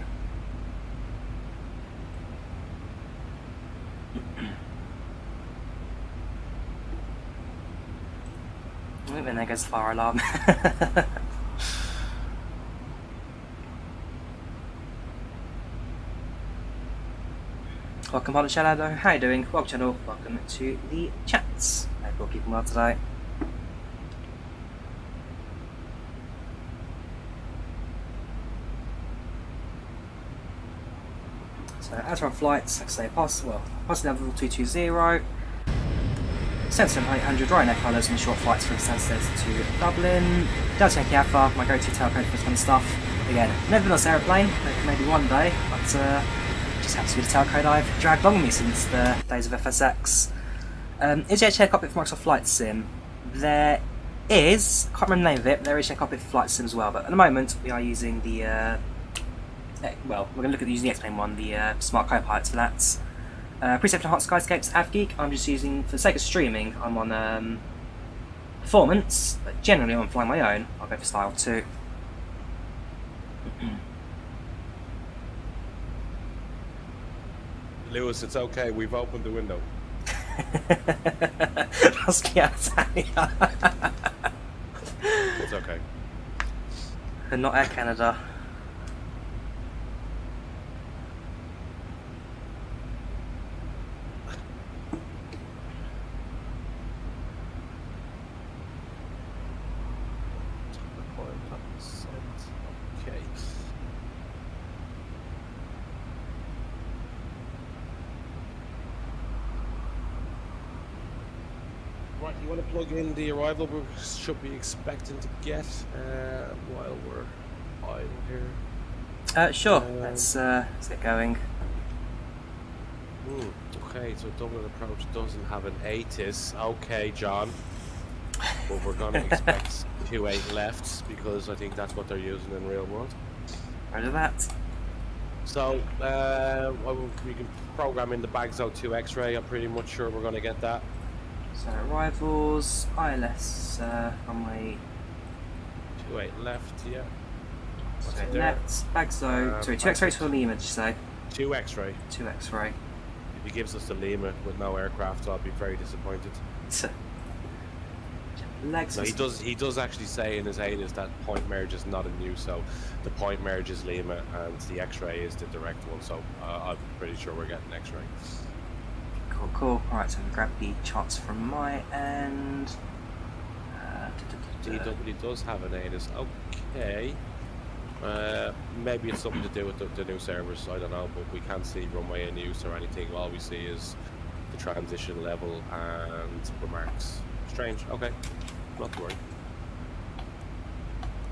And there goes the fire alarm. Welcome on Shadow, how are you doing? Welcome channel, welcome to the chats. I hope you're keeping well today. So as for our flights, like I say, pass level 220, 77800 Ryanair colours on short flights from Stansted to Dublin. Delta Yankee Alpha, my go-to tailcode for this kind of stuff. Again, never been on this aeroplane, maybe one day, but just happens to be the tailcode I've dragged along with me since the days of FSX. Is there a chair cockpit for Microsoft Flight Sim? There is. Can't remember the name of it. But there is a chair cockpit for Flight Sim as well. But at the moment, we are using the. Well, we're going to look at using the X-Plane one, the smart co-pilots for that. Preset for Enhanced Skyscapes, AvGeek. I'm just using, for the sake of streaming, I'm on performance, but generally I'm flying my own. I'll go for style 2. Lewis, it's okay. We've opened the window. It's okay. And not Air Canada. Okay. Right, you want to plug in the arrival we should be expecting to get while we're idle here? Sure. Let's get going. Okay, so Dublin approach doesn't have an ATIS. Okay, John. But we're going to expect 2.8 lefts because I think that's what they're using in real world. Roger that. So we can program in the Bagzo 2 X-ray. I'm pretty much sure we're going to get that. So arrivals, ILS runway 2.8 left, yeah. What's so it there? left, Bagzo, sorry, 2 X-rays for Lima, did you say? 2 X-ray. 2 X-ray. If he gives us the Lima with no aircraft, I'll be very disappointed. Legs. No, he does actually say in his ATIS that point merge is not in use, so the point merge is Lima and the X-ray is the direct one, so I'm pretty sure we're getting X-ray. Cool, cool. Alright, so we grab the charts from my end. DW does have an ATIS. Okay. Maybe it's something to do with the new servers, I don't know, but we can't see runway in use or anything. All we see is the transition level and remarks. Strange. Okay. Not to worry.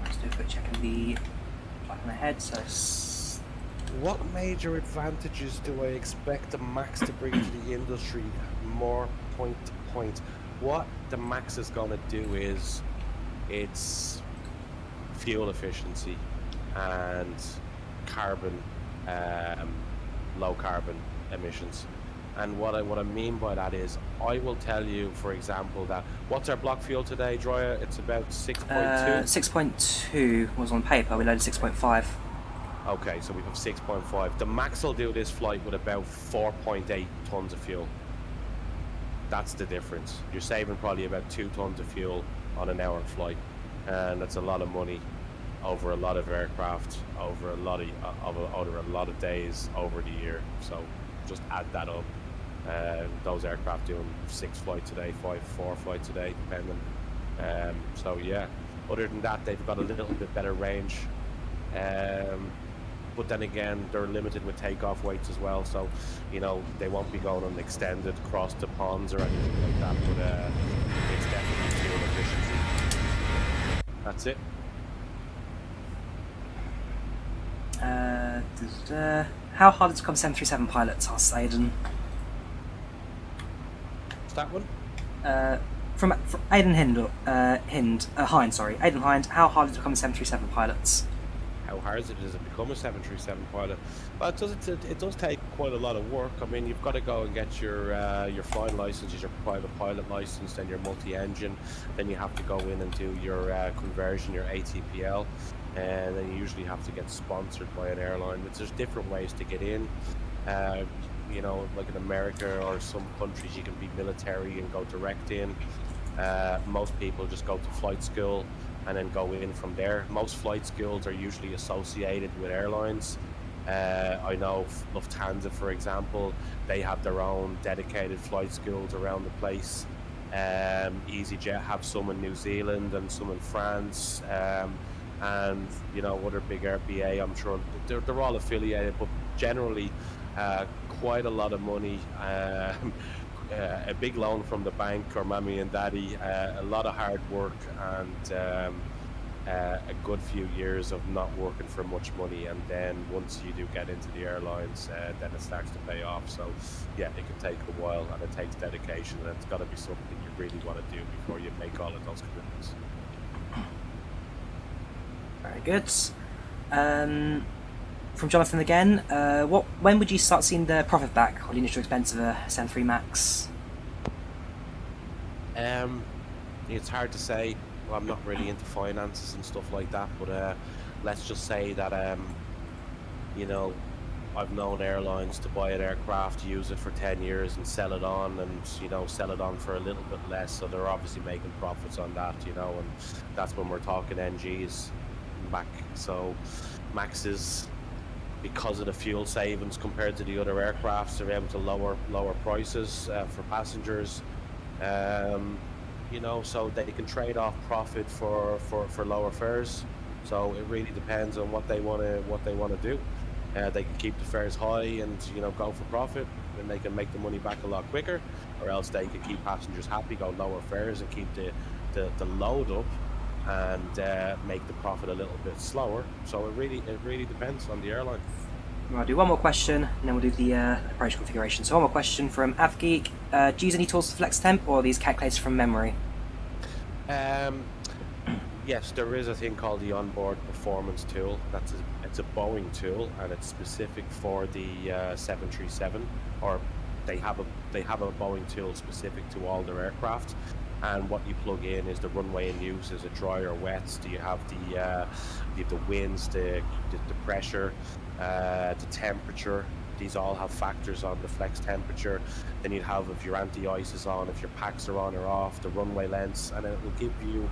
Let's do a quick check in the back on the head. So, what major advantages do I expect the Max to bring to the industry? More point to point. What the Max is going to do is its fuel efficiency and carbon, low carbon emissions. And what I mean by that is, I will tell you, for example, that what's our block fuel today, Drawyah? It's about 6.2. 6.2 was on paper. We loaded 6.5. Okay, so we have 6.5. The Max will do this flight with about 4.8 tons of fuel. That's the difference. You're saving probably about 2 tons of fuel on an hour flight, and that's a lot of money over a lot of aircraft, over a lot of days over the year. So just add that up. Those aircraft doing 6 flights a day, 4 flights a day, depending. So yeah, other than that, they've got a little bit better range. But then again, they're limited with takeoff weights as well, so you know they won't be going on extended cross the ponds or anything like that. But it's definitely fuel efficiency. That's it. How hard is it to become 737 pilots? Asked Aiden. What's that one? From Aiden Hind, sorry. Aiden Hind, how hard is it to become a 737 pilots? How hard is it to become a 737 pilot? Well, it does take quite a lot of work. I mean, you've got to go and get your flying license, your private pilot license, then your multi-engine. Then you have to go in and do your conversion, your ATPL, and then you usually have to get sponsored by an airline. But there's different ways to get in. You know, like in America or some countries, you can be military and go direct in. Most people just go to flight school and then go in from there. Most flight schools are usually associated with airlines. I know Lufthansa, for example, they have their own dedicated flight schools around the place. EasyJet have some in New Zealand and some in France, and you know, other big RBA, I'm sure they're all affiliated, but generally quite a lot of money, a big loan from the bank or mommy and daddy, a lot of hard work, and a good few years of not working for much money, and then once you do get into the airlines, then it starts to pay off. So yeah, it can take a while, and it takes dedication, and it's got to be something you really want to do before you make all of those commitments. Very good. From Jonathan again, when would you start seeing the profit back on the initial expense of a 7.3 Max? It's hard to say. Well, I'm not really into finances and stuff like that, but let's just say that you know, I've known airlines to buy an aircraft, use it for 10 years and sell it on, and you know, sell it on for a little bit less, so they're obviously making profits on that, you know, and that's when we're talking NGs back. So Maxes, because of the fuel savings compared to the other aircrafts, they're able to lower prices for passengers. You know, so they can trade off profit for lower fares. So it really depends on what they want to do. They can keep the fares high and, you know, go for profit, and they can make the money back a lot quicker, or else they can keep passengers happy, go lower fares and keep the load up, and make the profit a little bit slower. So it really depends on the airline. I'll do one more question, and then we'll do the approach configuration. So one more question from AvGeek. Do you use any tools to flex temp, or are these calculated from memory? Yes, there is a thing called the onboard performance tool. It's a Boeing tool, and it's specific for the 737, or they have a Boeing tool specific to all their aircraft. And what you plug in is the runway in use, is it dry or wet? Do you have the winds, the pressure, the temperature? These all have factors on the flex temperature. Then you'd have if your anti-ice is on, if your packs are on or off, the runway lengths, and it will give you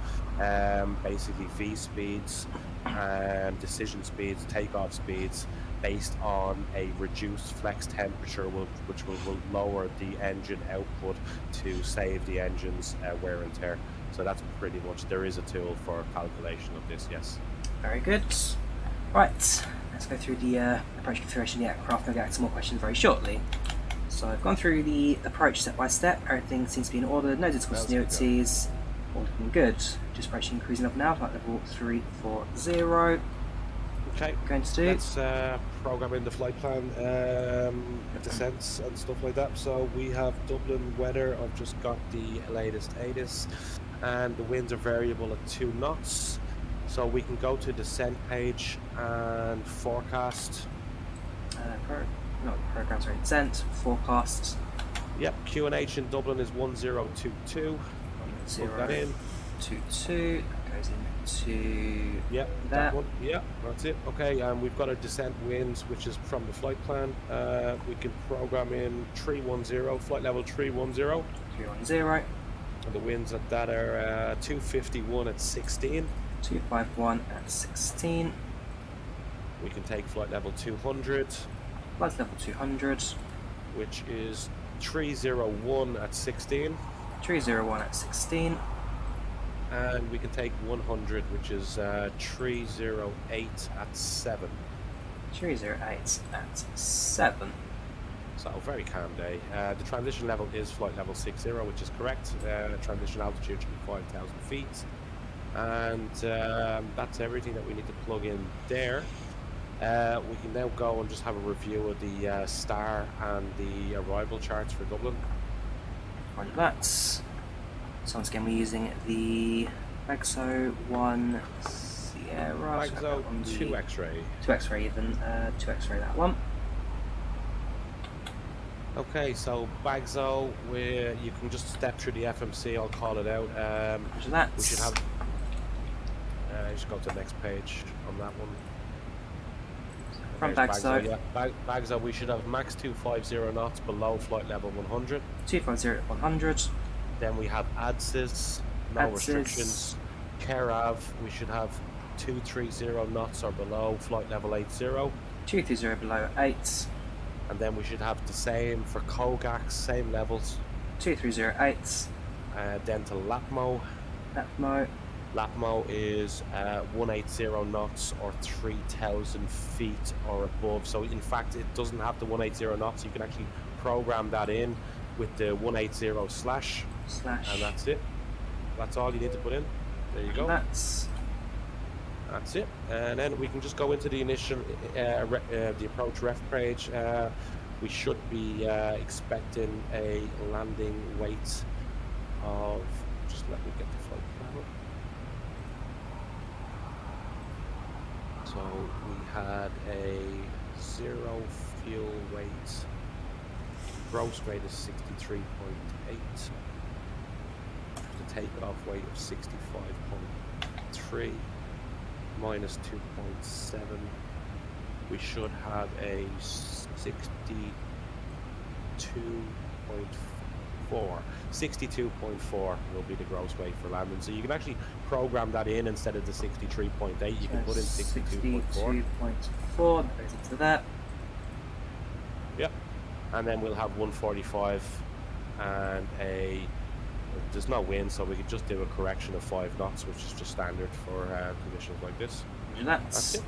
basically V speeds, decision speeds, takeoff speeds, based on a reduced flex temperature, which will lower the engine output to save the engine's wear and tear. So that's pretty much, there is a tool for calculation of this, yes. Very good. Right, let's go through the approach configuration of the aircraft, and I'll get some more questions very shortly. So I've gone through the approach step by step. Everything seems to be in order, no discontinuities, all looking good. Just approaching cruising up now, flight level 340. Okay, Going to do. Let's program in the flight plan, descents and stuff like that. So we have Dublin weather. I've just got the latest ATIS, and the winds are variable at 2 knots. So we can go to descent page and forecast. Descent, forecast. Yep, QNH in Dublin is 1022. Put that in. 22. That goes into. Yep, there. that one. Yep, that's it. Okay, and we've got our descent winds, which is from the flight plan. We can program in 310, flight level 310. 310. And the winds at that are 251 at 16. 251 at 16. We can take flight level 200. Flight level 200. Which is 301 at 16. 301 at 16. And we can take 100, which is 308 at 7. 308 at 7. So very calm day. The transition level is flight level 60, which is correct. Transition altitude should be 5,000 feet. And that's everything that we need to plug in there. We can now go and just have a review of the star and the arrival charts for Dublin. Roger that. So once again, we're using the Exo 1 Sierra. Exo 2 X-ray. 2 X-ray even. 2 X-ray that one. Okay, so Bagzo, where you can just step through the FMC, I'll call it out. Roger that. We should have. Just go to the next page on that one. From Bagzo. Yeah, Bagzo, we should have max 250 knots below flight level 100. 250 at 100. Then we have ADSIS, no restrictions. Kerav, we should have 230 knots or below flight level 80. 230 below 8. And then we should have the same for Kogax, same levels. 2308. Then to Lapmo. Lapmo is 180 knots or 3,000 feet or above. So in fact, it doesn't have the 180 knots. You can actually program that in with the 180 slash. And that's it. That's all you need to put in. There you go. That's it. And then we can just go into the initial, the approach ref page. We should be expecting a landing weight of, just let me get the flight plan. So we had a 0 fuel weight, gross weight is 63.8, the takeoff weight of 65.3, minus 2.7. We should have a 62.4. 62.4 will be the gross weight for landing. So you can actually program that in instead of the 63.8. You can put in 62.4. 62.4, that goes into that. Yep. And then we'll have 145 and there's no wind, so we could just do a correction of 5 knots, which is just standard for conditions like this. That's it.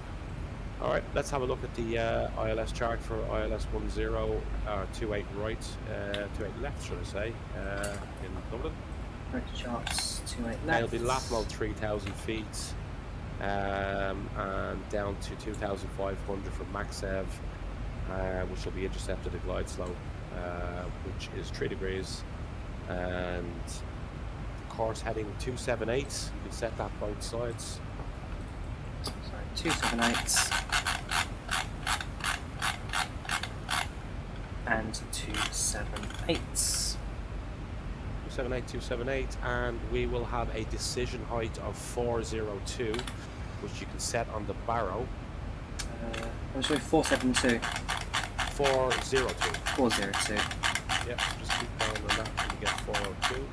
All right, let's have a look at the ILS chart for ILS 10, 28 right, 28 left, should I say, in Dublin. Right charts, 28 left. It'll be lap mode 3,000 feet, and down to 2,500 for MaxEv, which will be intercepted at glide slope, which is 3 degrees, and course heading 278. You can set that both sides. Sorry, 278 and 278. 278, and we will have a decision height of 402, which you can set on the barrow. I'm sorry, 472. 402. 402. Yep, just keep going on that until you get 402.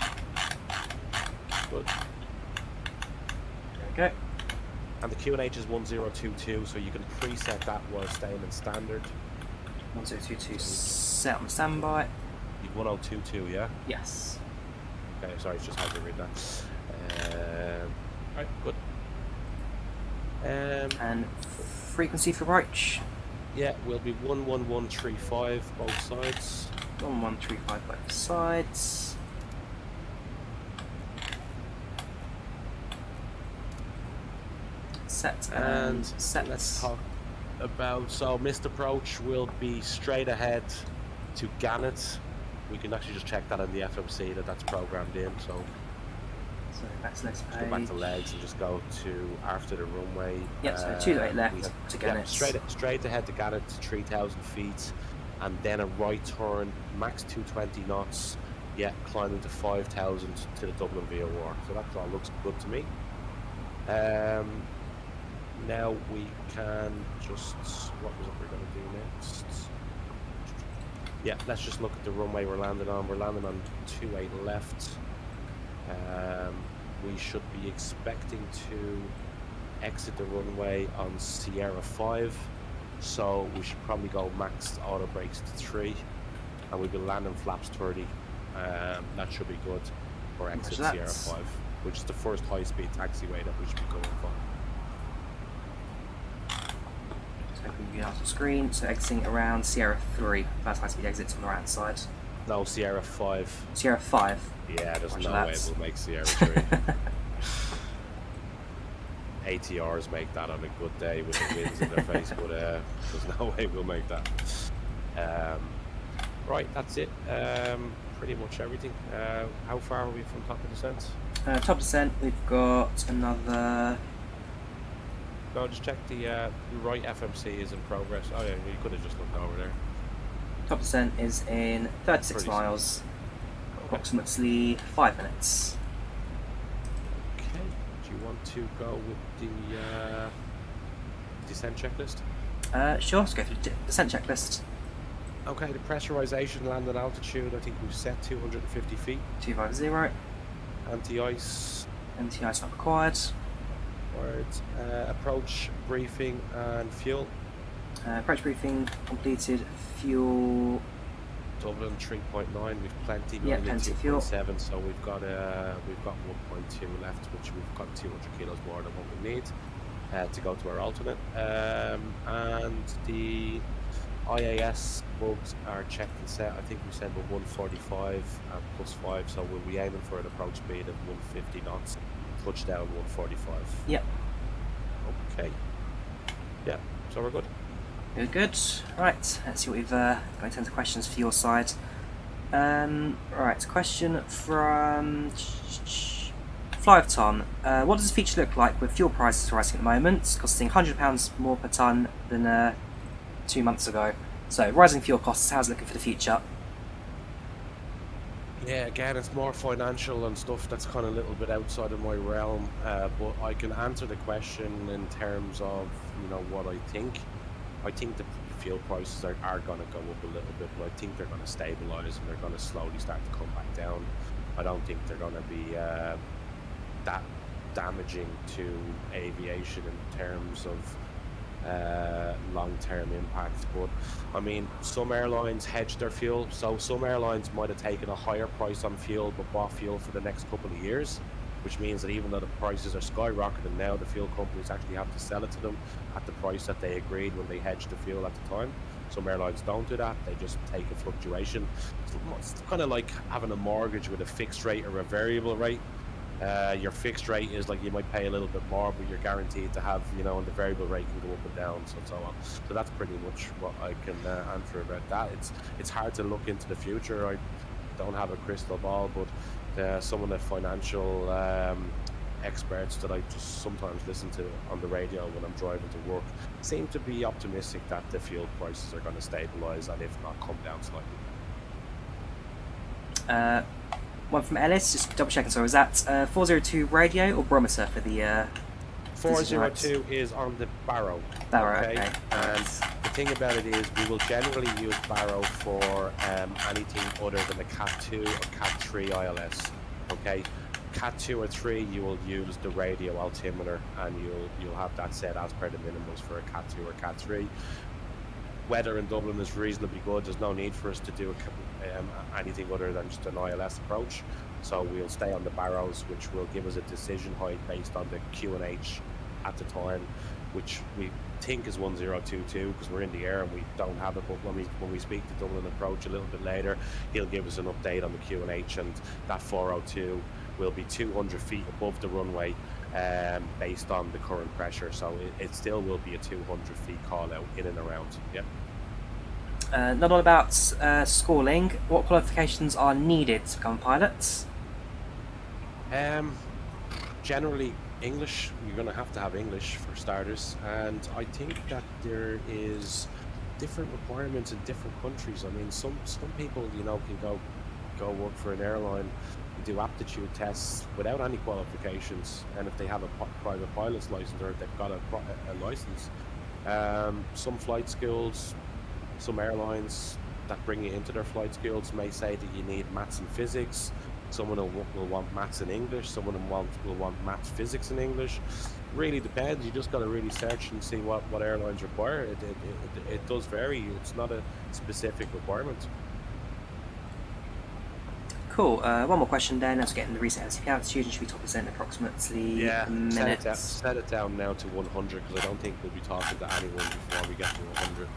Good. There we go. And the QNH is 1022, so you can preset that while staying in standard. 1022 set on standby. 1022, yeah? Yes. Okay, sorry, it's just hard to read that. Alright, good. And frequency for Roach? Yeah, will be 11135 both sides. 1135 both sides. Set and set. Let's talk about, so missed approach will be straight ahead to Gannet. We can actually just check that on the FMC that's programmed in. So back to next page. Go back to legs and just go to after the runway. Yep, so 28 left to Gannet. Straight ahead to Gannet to 3,000 feet, and then a right turn, max 220 knots. Yeah, climbing to 5,000 to the Dublin VOR. So that all looks good to me. Now we can just, what was it we're going to do next? Yeah, let's just look at the runway we're landing on. We're landing on 28 left. We should be expecting to exit the runway on Sierra 5. So we should probably go max auto brakes to 3. And we'll be landing flaps 30. That should be good for exit Sierra 5, which is the first high-speed taxiway that we should be going for. So we can get off the screen. So exiting around Sierra 3. That's high-speed exits on the right side. No, Sierra 5. Sierra 5. Yeah, there's no way we'll make Sierra 3. ATRs make that on a good day with the winds in their face, but there's no way we'll make that. Right, that's it. Pretty much everything. How far are we from top of descent? Top descent, we've got another. No, just check the right FMC is in progress. Oh yeah, you could have just looked over there. Top descent is in 36 miles, approximately 5 minutes. Okay, do you want to go with the descent checklist? Sure, let's go through the descent checklist. Okay, the pressurization, landing altitude, I think we've set 250 feet. 250. Anti-ice. Anti-ice not required. Right. Approach, briefing, and fuel. Approach briefing completed. Fuel. Dublin 3.9. We've plenty. Yeah, plenty of fuel. 2.7, so we've got 1.2 left, which we've got 200 kilos more than what we need to go to our alternate. And the IAS bugs are checked and set. I think we said we're 145 and plus 5, so we'll be aiming for an approach speed of 150 knots. Touchdown 145. Yep. Okay. Yeah, so we're good. Good. Right, let's see what we've got in terms of questions for your side. Right, question from FlyLive Tom. What does this feature look like with fuel prices rising at the moment, costing £100 more per tonne than 2 months ago? So, rising fuel costs, how's it looking for the future? Yeah, again, it's more financial and stuff that's kind of a little bit outside of my realm, but I can answer the question in terms of, you know, what I think. I think the fuel prices are going to go up a little bit, but I think they're going to stabilise and they're going to slowly start to come back down. I don't think they're going to be that damaging to aviation in terms of long-term impact. But I mean, some airlines hedge their fuel, so some airlines might have taken a higher price on fuel but bought fuel for the next couple of years, which means that even though the prices are skyrocketing now, the fuel companies actually have to sell it to them at the price that they agreed when they hedged the fuel at the time. Some airlines don't do that, they just take a fluctuation. It's kind of like having a mortgage with a fixed rate or a variable rate. Your fixed rate is like you might pay a little bit more, but you're guaranteed to have, you know, and the variable rate can go up and down, so on. So that's pretty much what I can answer about that. It's hard to look into the future. I don't have a crystal ball, but some of the financial experts that I just sometimes listen to on the radio when I'm driving to work seem to be optimistic that the fuel prices are going to stabilise and if not come down slightly. One from Ellis, just double checking, so is that 402 radio or barometer for the 402 is on the Barrow. Okay. And the thing about it is we will generally use Barrow for anything other than a Cat 2 or Cat 3 ILS. Okay, Cat 2 or 3 you will use the radio altimeter and you'll have that set as per the minimums for a Cat 2 or Cat 3. Weather in Dublin is reasonably good. There's no need for us to do anything other than just an ILS approach. So we'll stay on the Barrows, which will give us a decision height based on the QNH at the time, which we think is 1022 because we're in the air and we don't have it. But when we speak to Dublin approach a little bit later, he'll give us an update on the QNH, and that 402 will be 200 feet above the runway based on the current pressure. So it still will be a 200 feet call out in and around. Yeah. Not all about schooling. What qualifications are needed to become pilots? Generally English. You're going to have English for starters, and I think that there is different requirements in different countries. I mean, some people, you know, can go work for an airline and do aptitude tests without any qualifications, and if they have a private pilot's license or they've got a license, some flight schools, some airlines that bring you into their flight schools may say that you need maths and physics. Someone will want maths and English. Someone will want maths, physics, and English. Really depends. You just got to really search and see what airlines require. It does vary. It's not a specific requirement. Cool. One more question then. Let's get in the reset LCP altitude, and should be top percent approximately a minute. Set it down now to 100 because I don't think we'll be talking to anyone before we get to 100.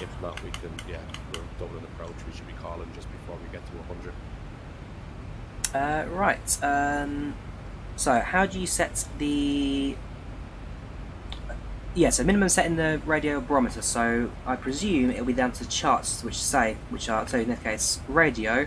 If not, we can, we're Dublin approach. We should be calling just before we get to 100. Right. So how do you set the... so minimum set in the radio barometer. So I presume it'll be down to charts which are, so in this case, radio,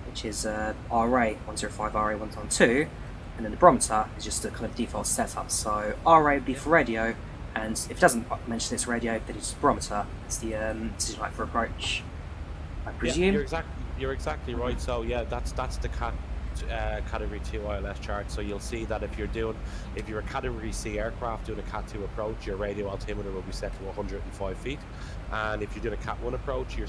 which is RA 105, RA 112, and then the barometer is just a kind of default setup. So RA would be for radio, and if it doesn't mention it's radio, then it's barometer. It's the decision height for approach, I presume. Yeah, you're exactly right. So yeah, that's the Category 2 ILS chart. So you'll see that if you're a Category C aircraft doing a Cat 2 approach, your radio altimeter will be set to 105 feet, and if you're doing a Cat 1 approach, your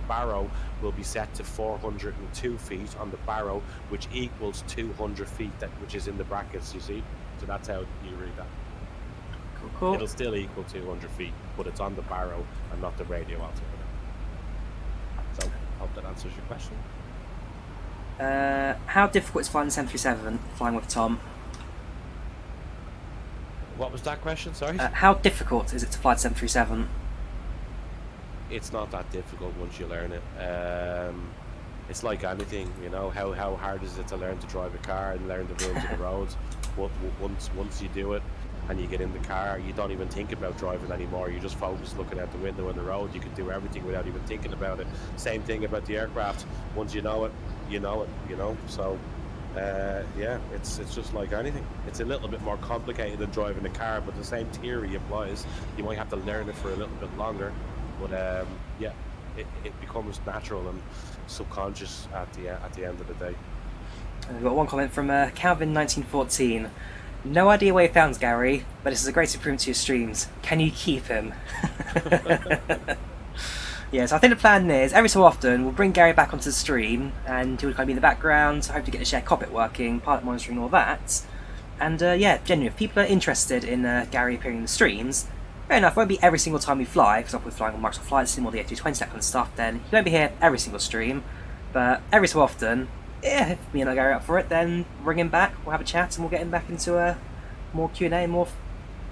Barrow will be set to 402 feet on the Barrow, which equals 200 feet, which is in the brackets, you see. So that's how you read that. Cool. It'll still equal 200 feet, but it's on the Barrow and not the radio altimeter. So hope that answers your question. How difficult is flying the 737, flying with Tom? What was that question, sorry? How difficult is it to fly the 737? It's not that difficult once you learn it. It's like anything, you know, how hard is it to learn to drive a car and learn the rules of the roads? once you do it and you get in the car, you don't even think about driving anymore. You just focus looking out the window on the road. You can do everything without even thinking about it. Same thing about the aircraft. Once you know it, you know it. You know. So yeah, it's just like anything. It's a little bit more complicated than driving a car, but the same theory applies. You might have to learn it for a little bit longer, but yeah, it becomes natural and subconscious at the end of the day. We've got one comment from Calvin1914. No idea where he found Gary, but this is a great improvement to your streams. Can you keep him? Yeah, so I think the plan is every so often we'll bring Gary back onto the stream and he'll kind of be in the background, hope to get the shared cockpit working, pilot monitoring, all that. And yeah, genuinely, if people are interested in Gary appearing in the streams, fair enough, it won't be every single time we fly. For example, we're flying on Microsoft Flight Sim or the A220, that kind of stuff, then he won't be here every single stream. But every so often, yeah, if me and Gary are up for it, then bring him back, we'll have a chat and we'll get him back into more Q&A, more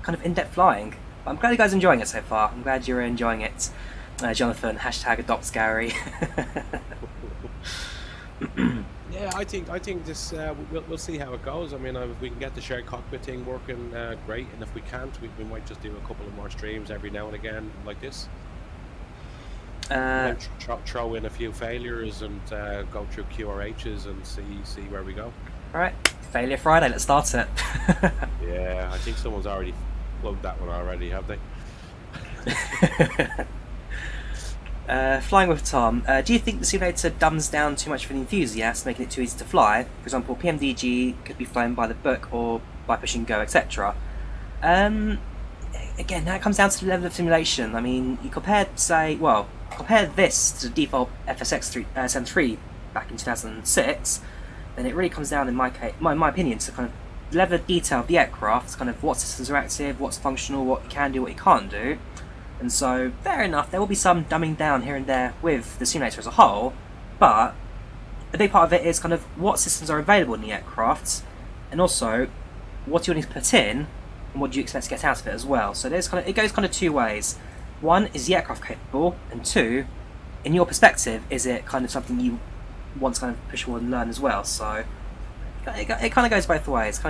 kind of in-depth flying. But I'm glad you guys are enjoying it so far. I'm glad you're enjoying it. Jonathan, hashtag adopts Gary. Yeah, I think this we'll see how it goes. I mean, if we can get the shared cockpit thing working, great. And if we can't, we might just do a couple of more streams every now and again like this. Throw in a few failures and go through QRHs and see where we go. All right, Failure Friday. Let's start it. Yeah, I think someone's already plugged that one already, have they? Flying with Tom, do you think the simulator dumbs down too much for the enthusiasts, making it too easy to fly? For example, PMDG could be flown by the book or by pushing go, etc. Again, that comes down to the level of simulation. I mean, you compare this to the default FSX 73 back in 2006, then it really comes down, in my opinion, to kind of the level of detail of the aircraft, kind of what systems are active, what's functional, what you can do, what you can't do. And so, fair enough, there will be some dumbing down here and there with the simulator as a whole, but a big part of it is kind of what systems are available in the aircraft, and also what you need to put in, and what do you expect to get out of it as well. So it goes kind of two ways. One, is the aircraft capable? And two, in your perspective, is it kind of something you want to kind of push forward and learn as well? So it kind of goes both ways.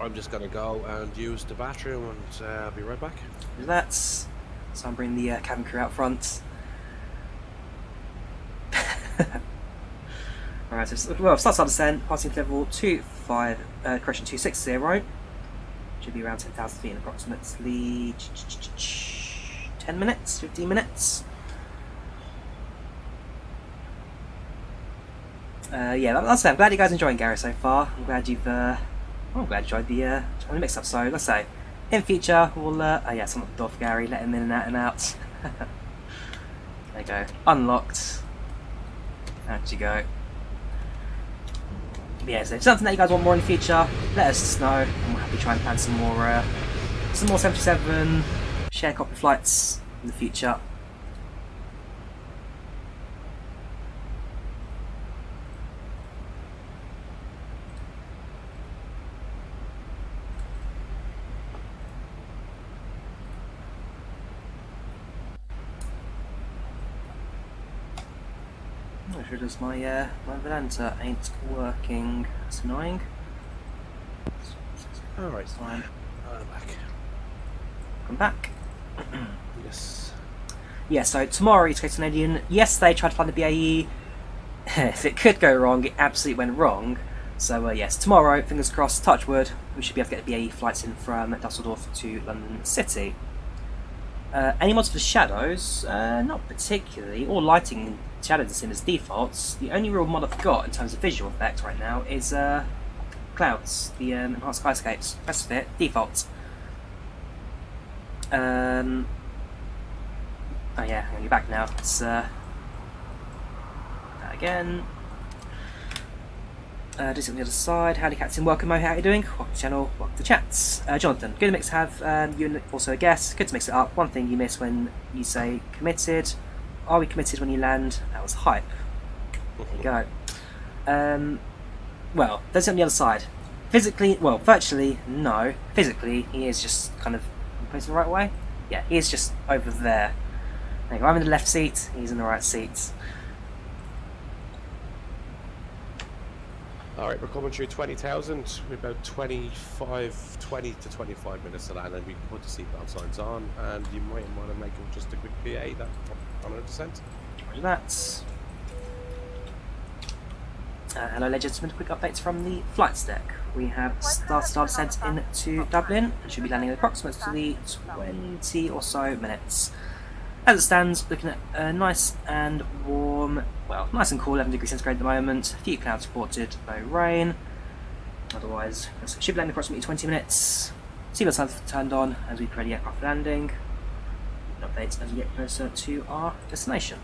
I'm just going to go and use the bathroom and I'll be right back. Do that. So I'm bringing the cabin crew out front. Alright, so starts our descent, passing level 260. Should be around 10,000 feet in approximately 10 minutes, 15 minutes. Yeah, that's it. I'm glad you guys are enjoying Gary so far. I'm glad you've I'm glad you enjoyed the mix-up. So let's say, in future, we'll oh yeah, someone at the door for Gary, let him in and out. There you go, unlocked. Out you go. Yeah, so if something that you guys want more in the future, let us know, and we'll happy to try and plan some more 77 share copy flights in the future. Not sure does my Volanta ain't working. That's annoying. Alright, fine. I'm back. Come back. Yes. Yeah, so tomorrow East Coast Canadian. Yesterday tried to find the BAE. If it could go wrong, it absolutely went wrong. So yes, tomorrow, fingers crossed, touch wood, we should be able to get the BAE flights in from Dusseldorf to London City. Any mods for the shadows? Not particularly. All lighting shadows are seen as defaults. The only real mod I've got in terms of visual effects right now is clouds, the enhanced skyscapes. Rest of it, default. Oh yeah, I'm going back now. It's that again. Just on the other side. Howdy Captain, welcome Mo, how are you doing? Welcome to the channel, welcome to the chats. Jonathan, good mix to have you and also a guest. Good to mix it up. One thing you miss when you say committed. Are we committed when you land? That was hype. There you go. Well, there's on the other side. Physically, well, virtually, no. Physically, he is just kind of placed in the right way. Yeah, he is just over there. There you go. I'm in the left seat, he's in the right seat. Alright, we're coming through 20,000. We're about 20 to 25 minutes to land, and we can put the seatbelt signs on, and you might want to make just a quick PA that on our descent. Roger that. Hello legends, some quick updates from the flight deck. We have started our descent into Dublin and should be landing in approximately 20 or so minutes. As it stands, looking at a nice and warm, well, nice and cool, 11 degrees centigrade at the moment. A few clouds reported, no rain. Otherwise, it should be landing in approximately 20 minutes. Seatbelt signs turned on as we prepare the aircraft for landing. Updates as we get closer to our destination.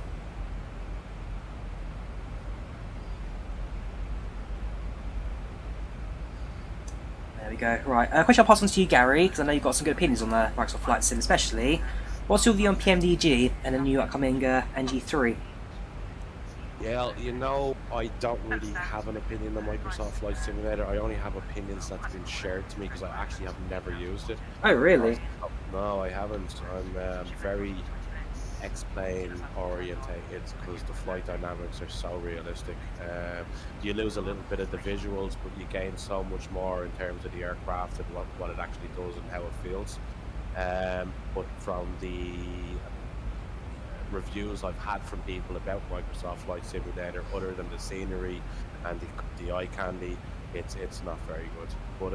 There we go. Right, question I'll pass on to you, Gary, because I know you've got some good opinions on the Microsoft Flight Sim especially. What's your view on PMDG and the new upcoming NG3? Yeah, you know, I don't really have an opinion on Microsoft Flight Simulator. I only have opinions that have been shared to me because I actually have never used it. Oh, really? No, I haven't. I'm very X-plane orientated because the flight dynamics are so realistic. You lose a little bit of the visuals, but you gain so much more in terms of the aircraft and what it actually does and how it feels. But from the reviews I've had from people about Microsoft Flight Simulator, other than the scenery and the eye candy, it's not very good. But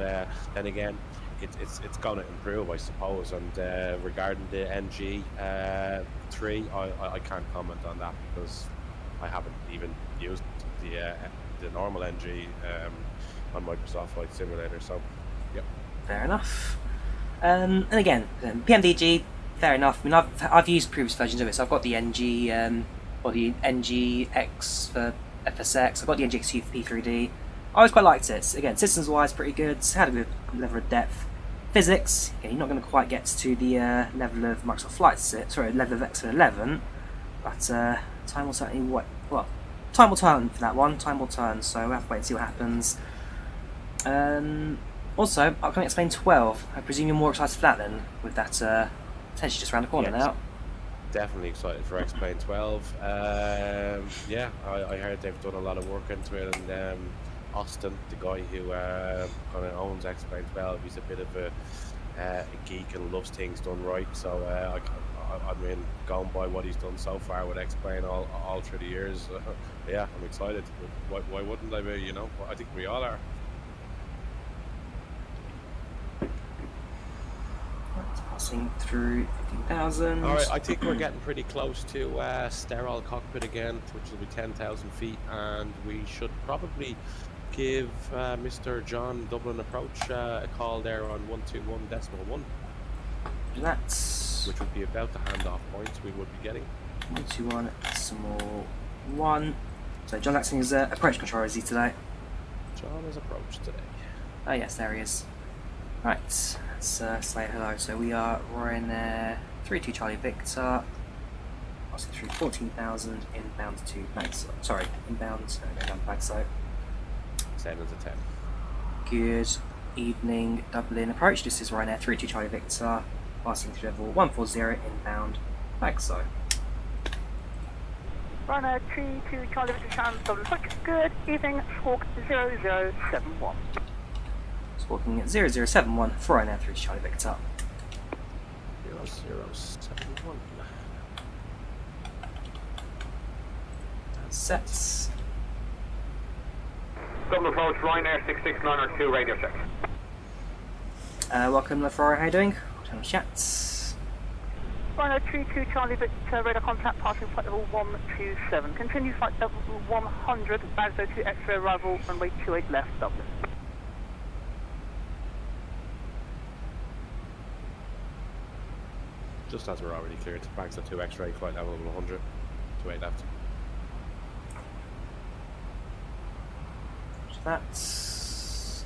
then again, it's going to improve, I suppose. And regarding the NG3, I can't comment on that because I haven't even used the normal NG on Microsoft Flight Simulator. So, yep. Fair enough. And again, PMDG, fair enough. I mean, I've used previous versions of it, so I've got the NG or the NGX for FSX. I've got the NGX for P3D. I always quite liked it. Again, systems-wise, pretty good. Had a good level of depth. Physics, okay, you're not going to quite get to the level of Microsoft Flight Sim, sorry, level of XP11, but time will certainly time will turn for that one. Time will turn, so we'll have to wait and see what happens. Also, upcoming XP12. I presume you're more excited for that then, with that potentially just around the corner now. Definitely excited for XP12. Yeah, I heard they've done a lot of work into it, and Austin, the guy who kind of owns XP12, he's a bit of a geek and loves things done right. So I mean, going by what he's done so far with XP all through the years, yeah, I'm excited. Why wouldn't I be? You know, I think we all are. Passing through 15,000. All right, I think we're getting pretty close to sterile cockpit again, which will be 10,000 feet, and we should probably give Mr. John Dublin Approach a call there on 121.1. That's which would be about the handoff points we would be getting. 121.1. So John acting as approach controller, is he today? John is approach today. Oh yes, there he is. Right, let's say hello. So we are Ryanair 32 Charlie Victor, passing through 14,000 inbound to Bagso. Sorry, inbound, no, down to Bagso. 7 to 10. Good evening, Dublin Approach. This is Ryanair 32 Charlie Victor, passing through level 140 inbound Bagso. Ryanair 32 Charlie Victor, Dublin Approach. Good evening, Squawk 0071. Squawking at 0071 for Ryanair 32 Charlie Victor. 0071. That's sets. Dublin Approach, Ryanair 6692, radio check. Welcome, LaFlora, how are you doing? Channel chats. Ryanair 32 Charlie Victor, radar contact passing flight level 127. Continue flight level 100, Bagso 2 X-ray arrival, runway 28 left, Dublin. Just as we're already cleared, Bagso 2 X-ray, flight level 100, 28 left. That's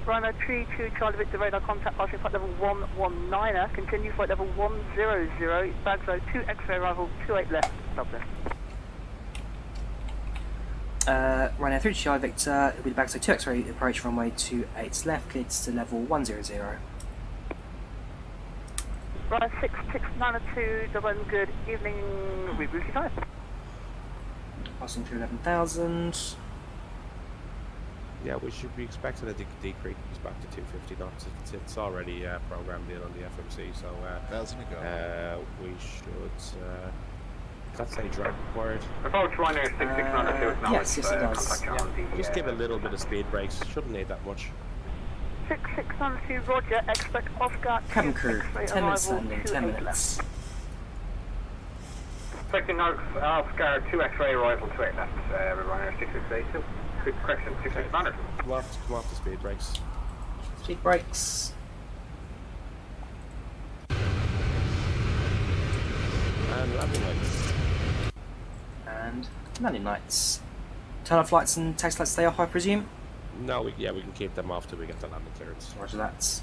Ryanair 32 Charlie Victor, radar contact passing flight level 119er. Continue flight level 100, Bagso 2 X-ray arrival, 28 left, Dublin. Ryanair 32 Charlie Victor, it'll be the Bagso 2 X-ray approach runway 28 left, cleared to level 100. Ryanair 6692, Dublin, good evening, rerouting time. Passing through 11,000. Yeah, we should be expecting a decrease back to 250 knots. It's already programmed in on the FMC, so we should. Let's say drag required. Approach Ryanair 6692 yes, it does. Just give a little bit of speed brakes. Shouldn't need that much. 6692 Roger, expect Oscar. Cabin crew, 10 minutes landing, 10 minutes. Expecting Oscar 2 X-ray arrival to 8 left, Ryanair 6682. Good correction, 6600. Come off the speed brakes. Speed brakes. And landing lights. And landing lights. Turn off lights and taxi lights stay off, I presume? No, we can keep them off till we get the landing clearance. Roger that.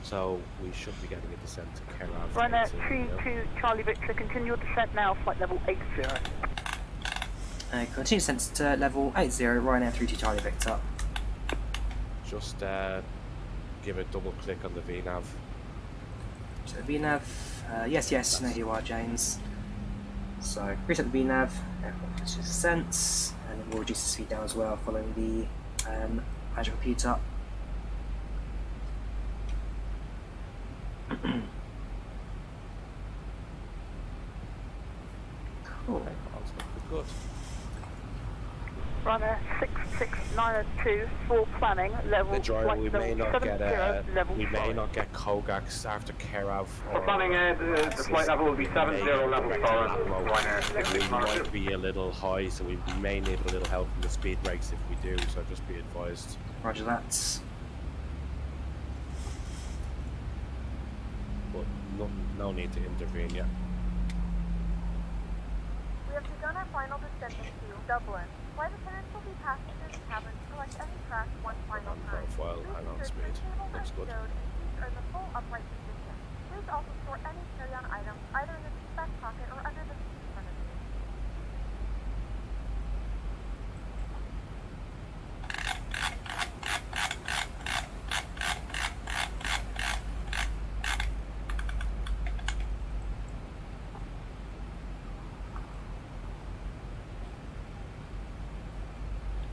So we should be getting a descent to Kerab. Ryanair 32 Charlie Victor, continue your descent now, flight level 80. Continue descent to level 80, Ryanair 32 Charlie Victor. Just give a double click on the VNav. So the VNav, yes, know who you are, James. So reset the VNav, reduce descent, and then we'll reduce the speed down as well following the magic computer. Cool. Good. Ryanair 6692 for planning level. The Drawyah, we may not get level Kogax after Kerab. For planning, the flight level will be 70 level 4. Ryanair 6692. We might be a little high, so we may need a little help from the speed brakes if we do. So just be advised. Roger that. But no need to intervene yet. We have begun our final descent into Dublin. Flight attendants will be passengers in cabin to collect any trash one final time. Profile and on speed. Looks good. And seats are in the full upright position. Please also store any carry-on items either in the seat back pocket or under the seat in front of you.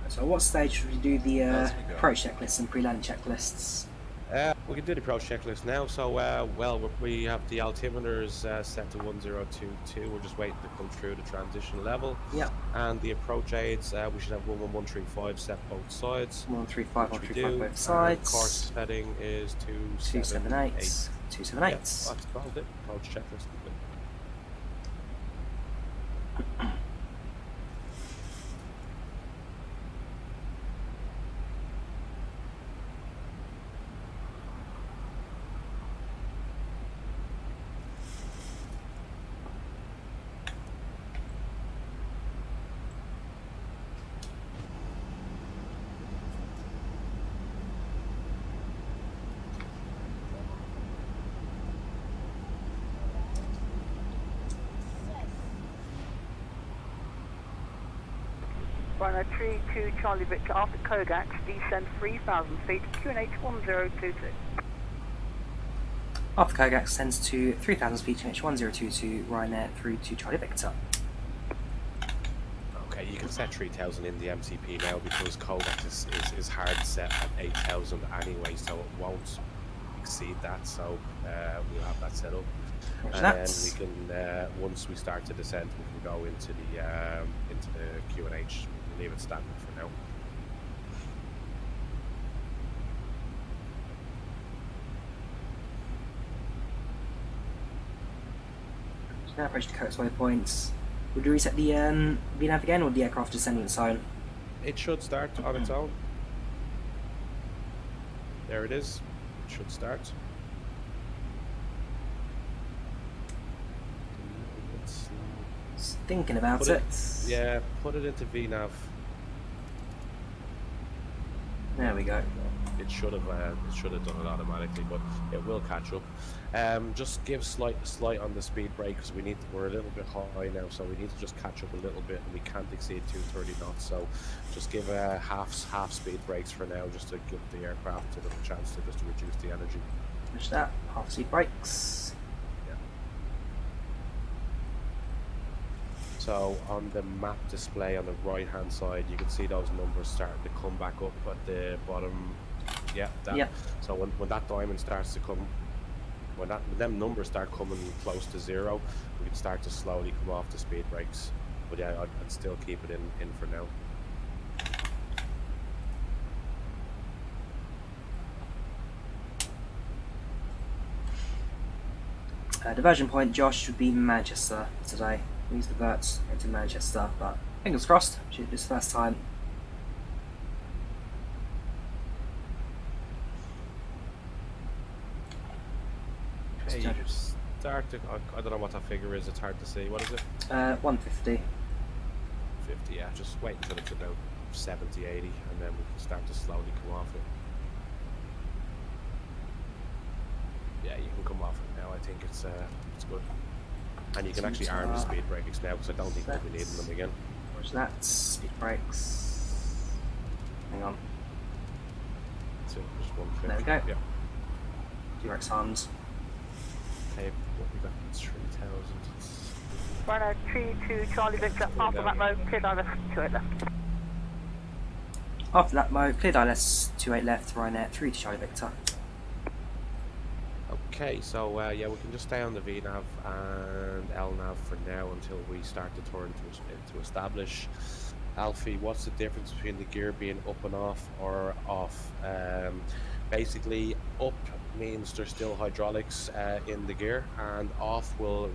So what stage should we do the approach checklists and pre-land checklists? We can do the approach checklist now. So, well, we have the altimeters set to 1022. We're just waiting to come through the transition level. Yeah. And the approach aids, we should have 11135 set both sides. 135, which 135 both sides. Course setting is 278. 278. Yeah, that's about it. Approach checklist. Ryanair 32 Charlie Victor after Kogax, descend 3,000 feet, QNH 1022. After Kogax descends to 3,000 feet, QNH 1022, Ryanair 32 Charlie Victor. Okay, you can set 3,000 in the MCP now because Kogax is hard set at 8,000 anyway, so it won't exceed that. So we'll have that set up, and then we can once we start to descend, we can go into the QNH. We'll leave it standard for now. So now approach to Coates waypoints. Would we reset the VNav again, or would the aircraft descend on its own? It should start on its own. There it is. It should start. Just thinking about it. Yeah, put it into VNav. There we go. It should have done it automatically, but it will catch up. Just give slight on the speed brake because we're a little bit high now, so we need to just catch up a little bit, and we can't exceed 230 knots. So just give half speed brakes for now, just to give the aircraft a little chance to just reduce the energy. Finish that. Half speed brakes. Yeah. So on the map display on the right hand side, you can see those numbers starting to come back up at the bottom. Yeah, that. Yeah. So when that diamond starts to come, when them numbers start coming close to 0, we can start to slowly come off the speed brakes. But yeah, I'd still keep it in for now. Diversion point, Josh, should be Manchester today. Please divert into Manchester, but fingers crossed, should be his first time. Okay, you start to, I don't know what that figure is, it's hard to see. What is it? 150. 50, yeah. Just wait until it's about 70, 80, and then we can start to slowly come off it. Yeah, you can come off it now. I think it's good. And you can actually arm the speed brakes now, because I don't think we'll be needing them again. What's that? Speed brakes. Hang on. That's it, just 150. There we go. Yeah. Durex hands. Okay, what we got? 3,000. Ryanair 32 Charlie Victor, after that mode, clear direct 28 left. After that mode, clear ILS 28 left, Ryanair 3 to Charlie Victor. Okay, so yeah, we can just stay on the VNav and LNav for now until we start to turn to establish. Alfie, what's the difference between the gear being up and off or off? Basically, up means there's still hydraulics in the gear, and off will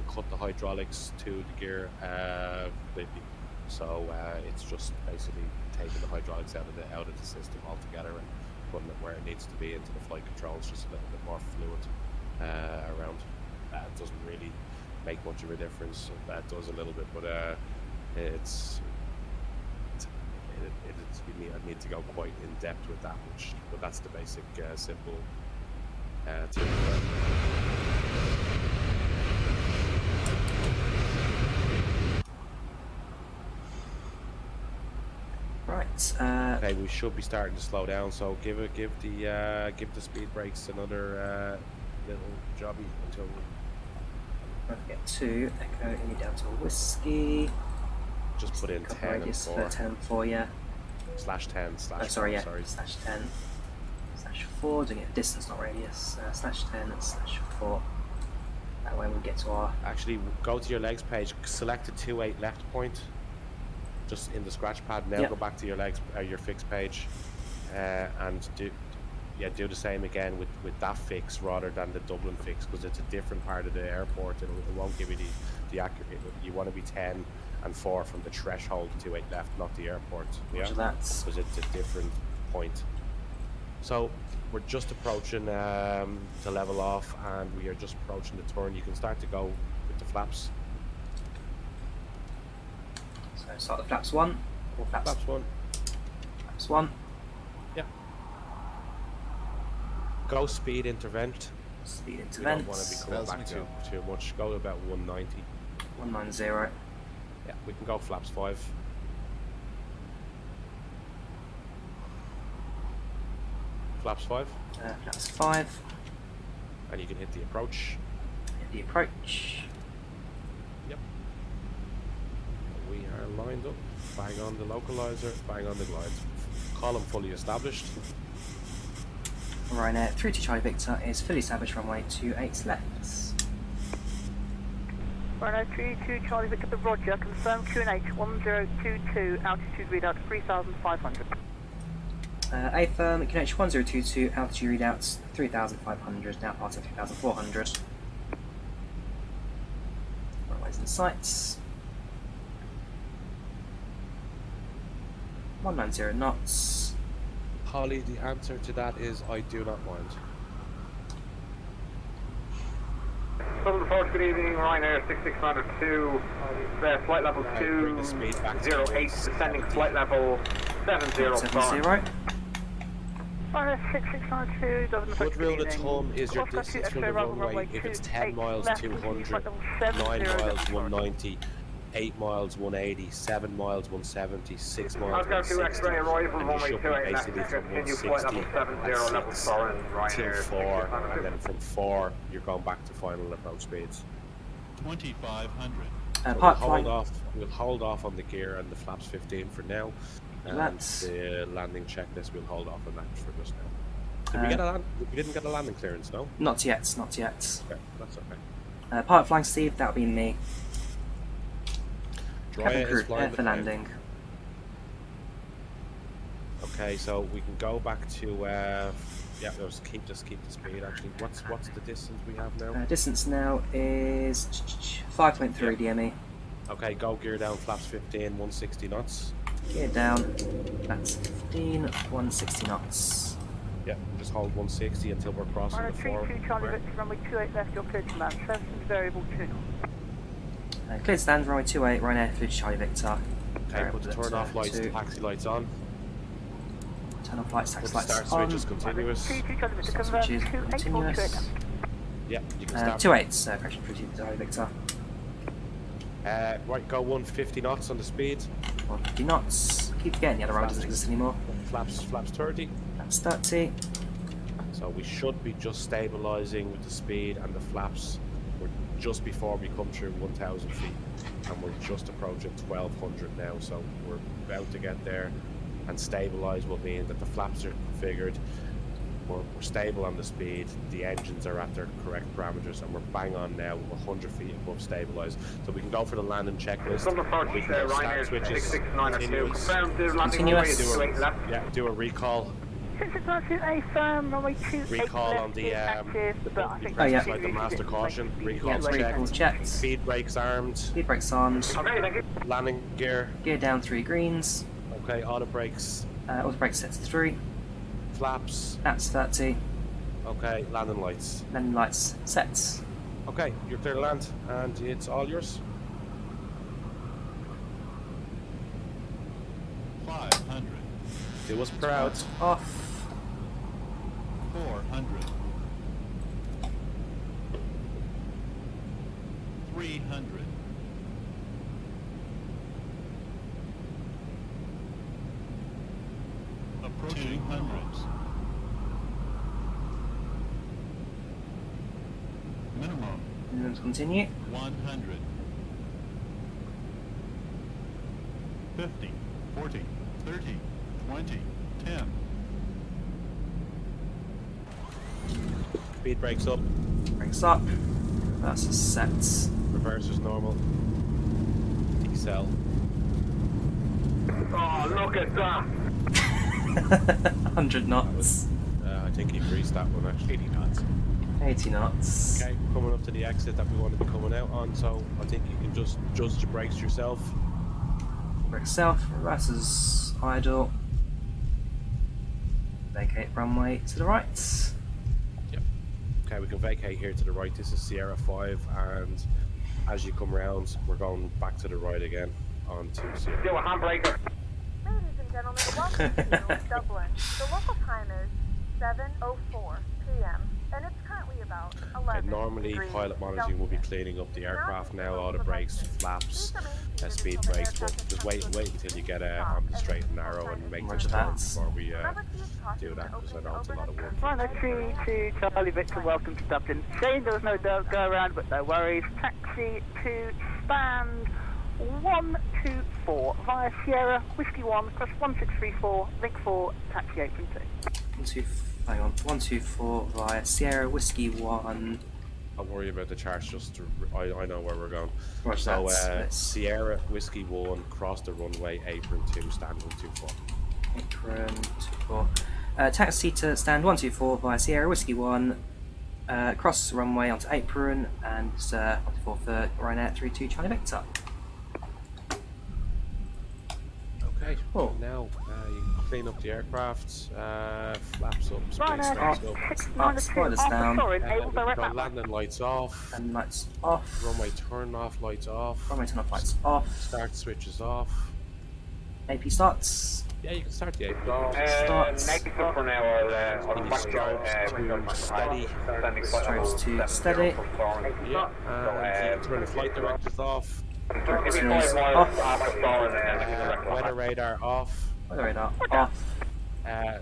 cut the hydraulics to the gear completely. So it's just basically taking the hydraulics out of the system altogether and putting it where it needs to be into the flight controls, just a little bit more fluid around. It doesn't really make much of a difference. That does a little bit, but I need to go quite in depth with that, but that's the basic simple tip. Right. Okay, we should be starting to slow down. So give the speed brakes another little jobby until We'll get 2 Echo Indy Delta Whiskey. just put in 10 and radius 4. 10 and 4, yeah. /10 /4, Oh, sorry, yeah. sorry. /10 /4, doing it distance, not radius. /10 /4. That way we'll get to our. Actually, go to your legs page, select the 28 left point, just in the scratch pad. Now go back to your legs, your fix page, and do the same again with that fix rather than the Dublin fix, because it's a different part of the airport. It won't give you the accurate. You want to be 10 and 4 from the threshold to 8 left, not the airport. Yeah, because it's a different point. So we're just approaching to level off, and we are just approaching the turn. You can start to go with the flaps. So start the flaps 1 or flaps 1. Flaps 1. Yeah. Go speed intervent. Speed We intervent. don't want to be coming back too much. Go to about 190. 190. Yeah, we can go flaps 5. Flaps 5. Flaps 5. And you can hit the approach. Hit the approach. Yep. We are lined up. Bang on the localizer, bang on the glides. Column fully established. Ryanair 3 to Charlie Victor is fully established, runway 28 left. Ryanair 32 Charlie Victor, Roger, confirm QNH 1022, altitude readout 3,500. A firm, QNH 1022, altitude readouts 3,500, now passing 3,400. Runways and sights. 190 knots. Holly, the answer to that is I do not mind. Southern Forge, good evening, Ryanair 6692, flight level 208, descending flight level 704. 70. Ryanair 6692, Dublin Good rule of thumb is your distance from the runway. If it's 10 miles, 200, 9 miles, 190, 8 miles, 180, 7 miles, 170, 6 miles, Oscar 2 X-ray arrival, and you runway should be 28 left, basically from continue flight level 70, level 4 in till Ryanair 4, and then from 4 you're going back to final approach speeds. 2,500. So Part flying. We'll hold off on the gear and the flaps 15 for now. And the landing checklist, we'll hold off on that for just now. We didn't get a landing clearance, no? Not yet, not yet. Okay, that's okay. Pilot flying Steve, that'll be me. Drawyah is flying for landing. Okay, so we can go back to just keep the speed actually. What's the distance we have now? Distance now is 5.3 DME. Okay, go gear down, flaps 15, 160 knots. Gear down, that's 15, 160 knots. Yeah, just hold 160 until we're crossing the 4. 32 Charlie Victor, runway 28 left, you're cleared to land. Service variable 2. Clear to stand, runway 28, Ryanair through Charlie Victor. Okay, put the turn off lights, taxi lights on. Turn off lights, taxi Put the lights start on. switch is continuous. 32 Charlie Victor, Start convert switch is 28 continuous. Yeah, you can start. 28, correction, through Charlie Victor. Right, go 150 knots on the speed. 150 knots. Keep forgetting the other round doesn't exist anymore. Flaps 30. Flaps 30. So we should be just stabilising with the speed and the flaps. We're just before we come through 1,000 feet, and we're just approaching 1,200 now. So we're about to get there, and stabilise will mean that the flaps are configured. We're stable on the speed. The engines are at their correct parameters, and we're bang on now. We're 100 feet above stabilised, so we can go for the landing checklist. We can go start switches. Continuous. Yeah, do a recall. 6692 A firm, runway 28 Recall left, on the active, but I think yeah. like the master caution. Recall's Recall checked. checked. Speed brakes armed. Speed brakes armed. Okay, thank you. Landing gear. Gear down 3 greens. Okay, auto brakes. Auto brakes set to 3. Flaps. That's 30. Okay, landing lights. Landing lights set. Okay, you're clear to land, and it's all yours. 500. Do us proud. Off. 400. 300. 200s. Minimum. And then continue. 100. 50. 40. 30. 20. 10. Speed brakes up. Brakes up. That's a set. Reverse is normal. Decel. Oh, look at that! 100 knots. I think he greased that one actually. 80 knots. 80 knots. Okay, coming up to the exit that we want to be coming out on, so I think you can just judge the brakes yourself. Brake south, reverse is idle. Vacate runway to the right. Yep. Okay, we can vacate here to the right. This is Sierra 5, and as you come round, we're going back to the right again onto Sierra. Do a handbrake. Ladies and gentlemen, welcome to Dublin. The local time is 7:04 p.m. and it's currently about 11 normally degrees pilot monitoring will be cleaning up the aircraft now, all the brakes, flaps, speed brakes, but just wait until you get on the straight and narrow and make this turn before we do that, because I know it's a lot of work. Runway 32 Charlie Victor, welcome to Dublin. Shane, there was no go around, but no worries. Taxi to stand 124 via Sierra, Whiskey 1, cross 1634, link 4, taxi apron 2. Hang on, 124 via Sierra, Whiskey 1. Don't worry about the charts, just I know where we're going. Roger So that. Sierra, Whiskey 1, cross the runway, apron 2, stand 124. Apron 24. Taxi to stand 124 via Sierra, Whiskey 1. Cross the runway onto apron and 124 for Ryanair 32 Charlie Victor. Okay, Oh. now you clean up the aircraft, flaps up, space Ryanair up, spoilers down. go landing lights off, And lights off. runway turn off, lights off, Runway turn off, lights off. start switches off. AP starts. Yeah, you can start the apron. Starts. Negative for now, on These strobes to steady. Strobes to steady. Yeah, and you can turn the flight directors off, Directions off. weather radar off, Weather radar off.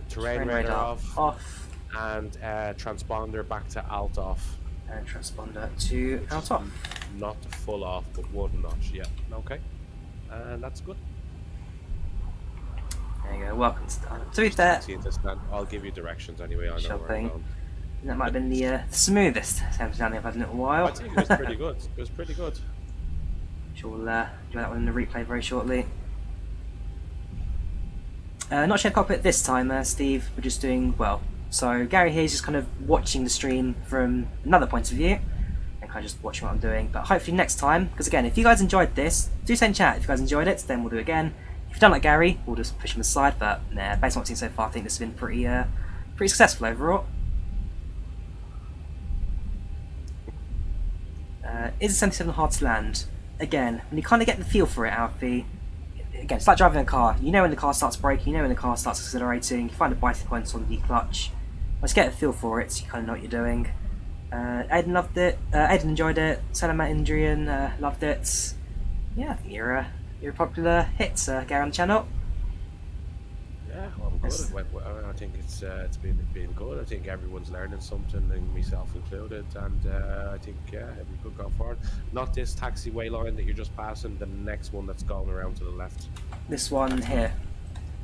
terrain radar off, off. and transponder back to alt off. And transponder to out off. Not full off, but 1 notch. Yeah. Okay. And that's good. There you go. Welcome to be fair, See this stand. I'll give you directions anyway. I know Sure where I'm thing. going. that might have been the smoothest sound down I've had in a little while. I think it was pretty good. It was pretty good. Sure, we'll do that one in the replay very shortly. Not shared cockpit this time, Steve. We're just doing, well, so Gary here is just kind of watching the stream from another point of view and kind of just watching what I'm doing. But hopefully next time, because again, if you guys enjoyed this, do send chat. If you guys enjoyed it, then we'll do it again. If you don't like Gary, we'll just push him aside. But nah, based on what I've seen so far, I think this has been pretty successful overall. Is a 77 hard to land? Again, when you kind of get the feel for it, Alfie, again, it's like driving a car. You know when the car starts braking, you know when the car starts accelerating, you find the biting points on the clutch. Let's get a feel for it so you kind of know what you're doing. Aiden loved it, Aiden enjoyed it, Salamat Indrian loved it. Yeah, I think you're a popular hit, Gary, on the channel. Yeah, well, good. Yes. I think it's been good. I think everyone's learning something, and myself included. And I think we could go forward. Not this taxiway line that you're just passing. The next one that's going around to the left. This one here.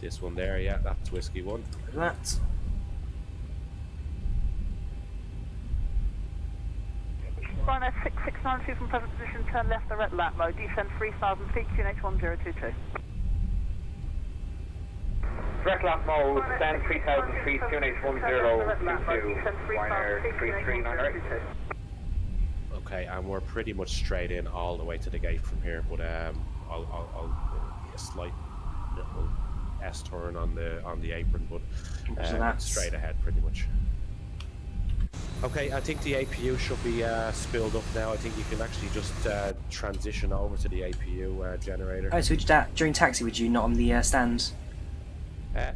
This one there, yeah, that's whiskey one. That. Ryanair 6692 from present position, turn left direct lap mode, descend 3000 feet, QNH 1022. Direct lap mode, descend 3000 feet, QNH 1022, Ryanair 3398. Okay, and we're pretty much straight in all the way to the gate from here. But I'll a slight little S turn on the apron, but straight ahead pretty much. Okay, I think the APU should be spilled up now. I think you can actually just transition over to the APU generator. Oh, so we did that during taxi, would you, not on the stand?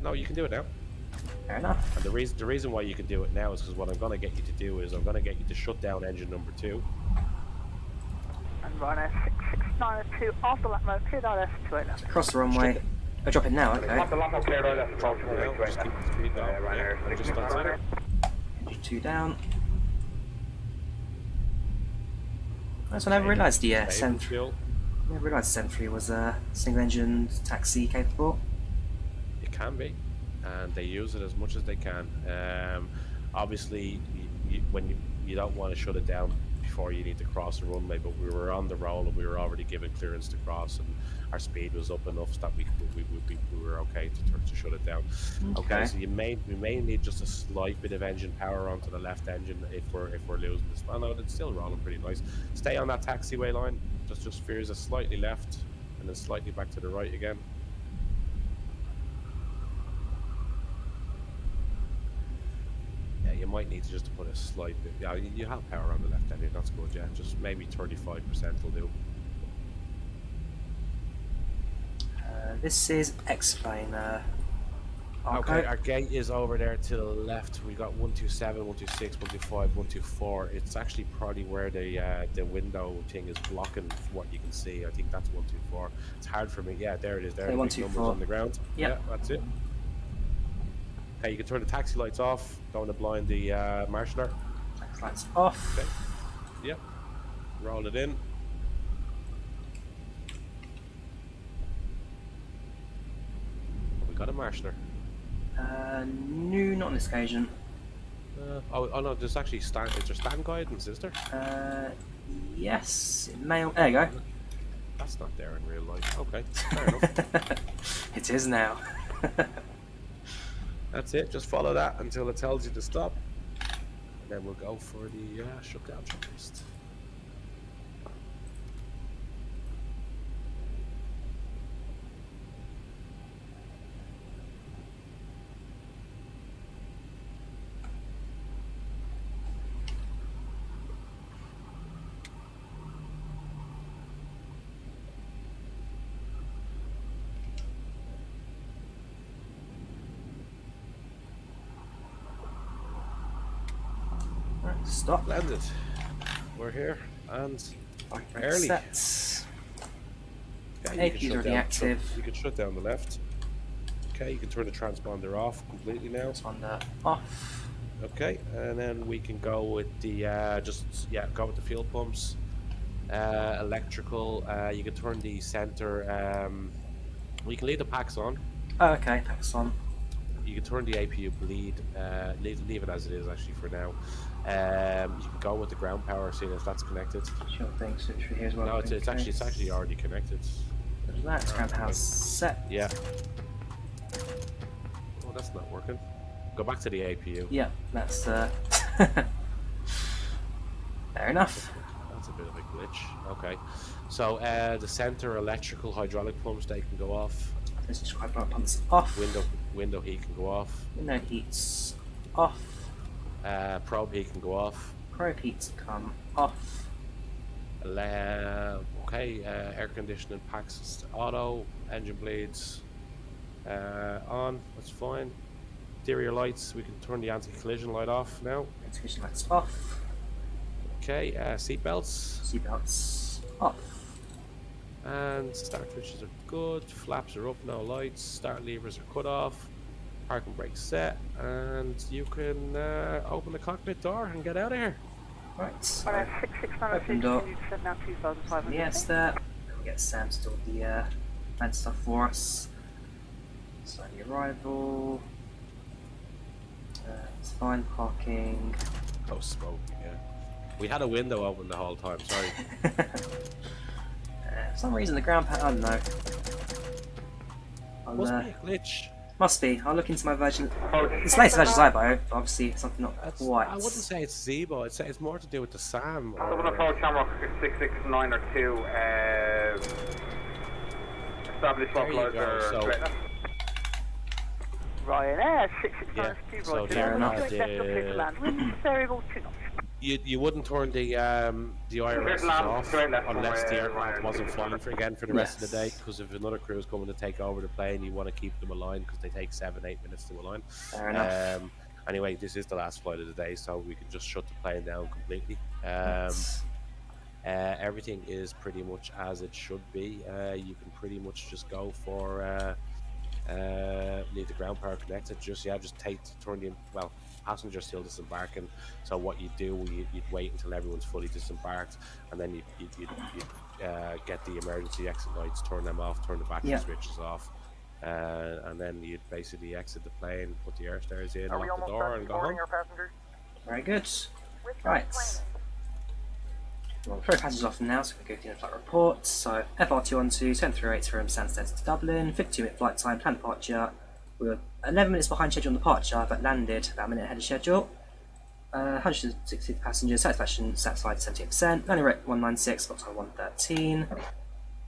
No, you can do it now. Fair enough. And the reason why you can do it now is because what I'm going to get you to do is I'm going to get you to shut down engine number 2. And Ryanair 6692 after lap mode, cleared out S28 left. Across the runway. Oh, drop it now, okay. Lap mode cleared out, that's approaching the Now, just keep the speed down. Ryanair Just outside it. Engine 2 down. That's when I never realised the Table 73. fuel. I never realised 73 was a single engine taxi capable. It can be, and they use it as much as they can. Obviously, when you don't want to shut it down before you need to cross the runway, but we were on the roll and we were already given clearance to cross, and our speed was up enough so that we were okay to shut it down. Okay, so we may need just a slight bit of engine power onto the left engine if we're losing this. Well, no, it's still rolling pretty nice. Stay on that taxiway line. Just veers it slightly left and then slightly back to the right again. Yeah, you might need to just put a slight bit. Yeah, you have power on the left engine. That's good. Yeah, just maybe 35% will do. This is X-Plane. Okay, our gate is over there to the left. We got 127, 126, 125, 124. It's actually probably where the window thing is blocking what you can see. I think that's 124. It's hard for me. Yeah, there it is. There, the big numbers on the ground. Yep. Yeah, that's it. Okay, you can turn the taxi lights off. Going to blind the marshaller. Taxi lights off. Okay. Yep. Roll it in. We got a marshaller. No, not on this occasion. Oh no, there's actually is there stand guidance, is there? Yes, it may. There you go. That's not there in real life. Okay, fair enough. It is now. That's it. Just follow that until it tells you to stop, and then we'll go for the shutdown checklist. Stop. Landed. We're here and early. Sets. Okay, AP's already active. You can shut down the left. Okay, you can turn the transponder off completely now. Transponder off. Okay, and then we can go with the go with the fuel pumps, electrical. You can turn the center. We can leave the packs on. Oh, okay, that's on. You can turn the APU bleed. Leave it as it is actually for now. You can go with the ground power, seeing as that's connected. Sure thing. Switch through here as well. No, it's actually already connected. That's ground power set. Yeah. Oh, that's not working. Go back to the APU. Yeah, that's fair enough. That's a bit of a glitch. Okay, so the center electrical hydraulic pumps, they can go off. Let's just hydraulic pumps off. Window heat can go off. Window heats off. Probe heat can go off. Probe heats come off. Okay, air conditioning packs auto. Engine bleeds on. That's fine. Exterior lights, we can turn the anti-collision light off now. Anti-collision lights off. Okay, seat belts. Seat belts off. And start switches are good. Flaps are up, no lights. Start levers are cut off. Parking brake set, and you can open the cockpit door and get out of here. Right. So open door. Yes, there. We'll get Sam to do the bad stuff for us. So the arrival. It's fine. Parking. Oh, smoke, yeah. We had a window open the whole time, sorry. For some reason the ground power, I don't know. Must be a glitch. Must be. I'll look into my version. It's latest version IVAO, but obviously something not quite. I wouldn't say it's Zibo, it's more to do with the SAM. Double approach camera 669 or 2. Establish localizer. Ryanair 669 So Roger. fair enough. Variable 2 knots. You wouldn't turn the IRS off unless the aircraft wasn't flying for the rest of the day, because if another crew is coming to take over the plane, you want to keep them aligned because they take 7-8 minutes to align. Fair enough. Anyway, this is the last flight of the day, so we can just shut the plane down completely. Everything is pretty much as it should be. You can pretty much just go for leave the ground power connected. Just turn the passengers still disembarking. So what you'd do, you'd wait until everyone's fully disembarked, and then you'd get the emergency exit lights, turn them off, turn the battery switches off, and then you'd basically exit the plane, put the air stairs in, lock the door, and go home. Very good. Right. We'll throw passengers off now, so we go through the flight report. So FR212, 1038 from Stansted to Dublin, 52-minute flight time, planned departure. We were 11 minutes behind schedule on departure, but landed about a minute ahead of schedule. 160 passengers, satisfaction satisfied 78%. Landing rate 196, got time 113.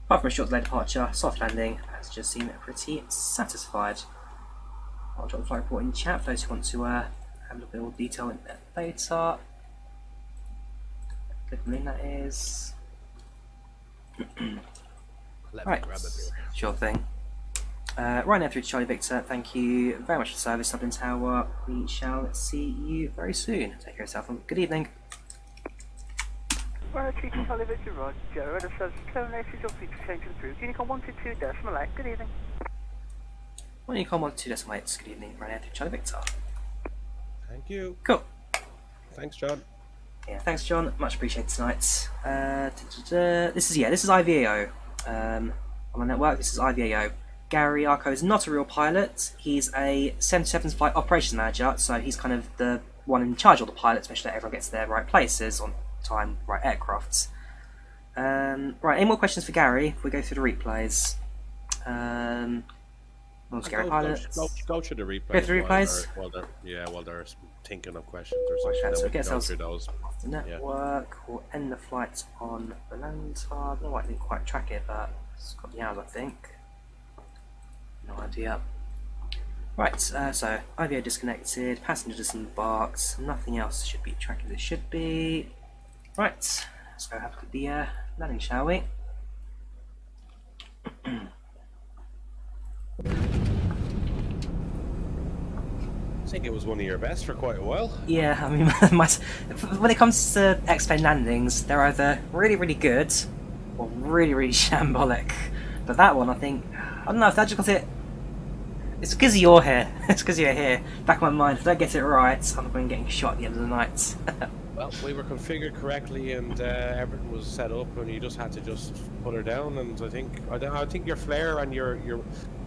Apart from a short delay departure, soft landing, passengers seem pretty satisfied. I'll drop the flight report in chat for those who want to have a little bit more detail in that later. Good name that is. Right, sure thing. Ryanair through to Charlie Victor, thank you very much for the service, Dublin Tower. We shall see you very soon. Take care of yourself and good evening. Ryanair 3 to Charlie Victor, Roger. Radar service terminated, your fleet change and through. Unicom 122.8, good evening. Unicom 122.8, good evening, Ryanair through Charlie Victor. Thank you. Cool. Thanks, John. Yeah, thanks, John. Much appreciated tonight. This is IVAO. On the network, this is IVAO. Gary Arco is not a real pilot. He's a 777's flight operations manager, so he's kind of the one in charge of the pilots, make sure that everyone gets to their right places on time, right aircrafts. Right, any more questions for Gary if we go through the replays? Gary pilots. Go through the replays. Go through the replays? While they're thinking of questions or something. Right, so then we can go through those. The network will end the flight on Volanta. I don't know why I didn't quite track it, but it's got the hours, I think. No idea. Right, so IVAO disconnected, passenger disembarked, nothing else should be tracking as it should be. Right, let's go have a look at the landing, shall we? I think it was one of your best for quite a while. Yeah, I mean, when it comes to X-plane landings, they're either really, really good or really, really shambolic. But that one, I think, I don't know if that just got it. It's because you're here. It's because you're here. Back in my mind, if I don't get it right, I'm going to getting shot at the end of the night. Well, we were configured correctly, and everything was set up, and you just had to just put her down. And I think your flare and your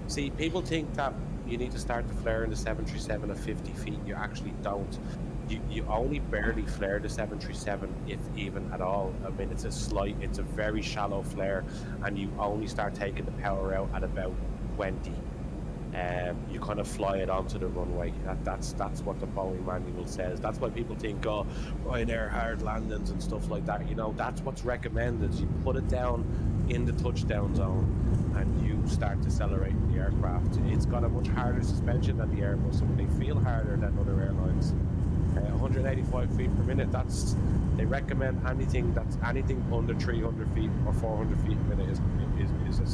see, people think that you need to start the flare in the 737 at 50 feet. You actually don't. You only barely flare the 737, if even at all. I mean, it's a very shallow flare, and you only start taking the power out at about 20. You kind of fly it onto the runway. That's what the Boeing manual says. That's why people think, oh, Ryanair hard landings and stuff like that. You know, that's what's recommended. You put it down in the touchdown zone, and you start decelerating the aircraft. It's got a much harder suspension than the Airbus, and they feel harder than other airlines. 185 feet per minute. They recommend anything under 300 feet or 400 feet per minute is a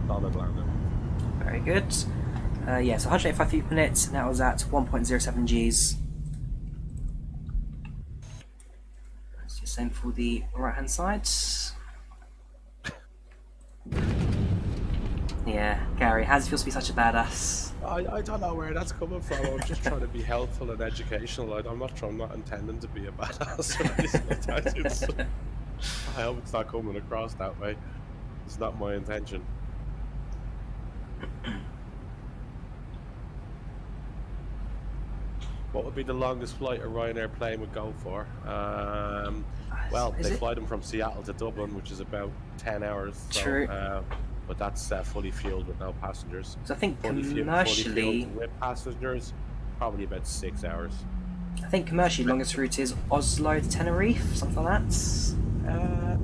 solid landing. Very good. Yeah, so 185 feet per minute, and that was at 1.07 Gs. Let's just same for the right hand side. Yeah, Gary, how does it feel to be such a badass? I don't know where that's coming from. I'm just trying to be helpful and educational. I'm not intending to be a badass or anything like that. I hope it's not coming across that way. It's not my intention. What would be the longest flight a Ryanair plane would go for? Well, they fly them from Seattle to Dublin, which is about 10 hours. So, True. But that's fully fueled with no passengers. So I think fully commercially, fueled with passengers, probably about 6 hours. I think commercially longest route is Oslo to Tenerife, something like that.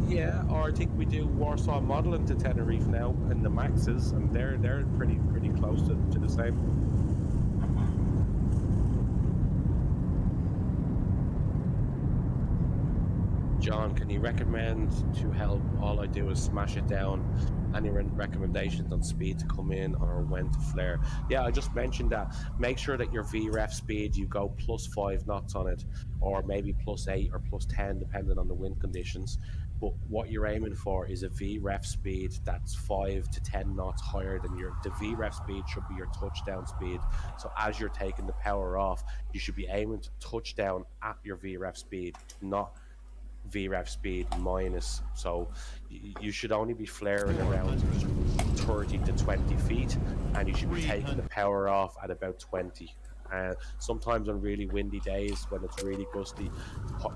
Yeah, or I think we do Warsaw modelling to Tenerife now in the Maxes, and they're pretty close to the same. John, can you recommend to help? All I do is smash it down. Any recommendations on speed to come in or when to flare? Yeah, I just mentioned that. Make sure that your VREF speed, you go +5 knots on it, or maybe +8 or +10, depending on the wind conditions. But what you're aiming for is a VREF speed that's 5 to 10 knots higher than the VREF speed should be your touchdown speed. So as you're taking the power off, you should be aiming to touch down at your VREF speed, not VREF speed minus. So you should only be flaring around 30 to 20 feet, and you should be taking the power off at about 20. Sometimes on really windy days, when it's really gusty,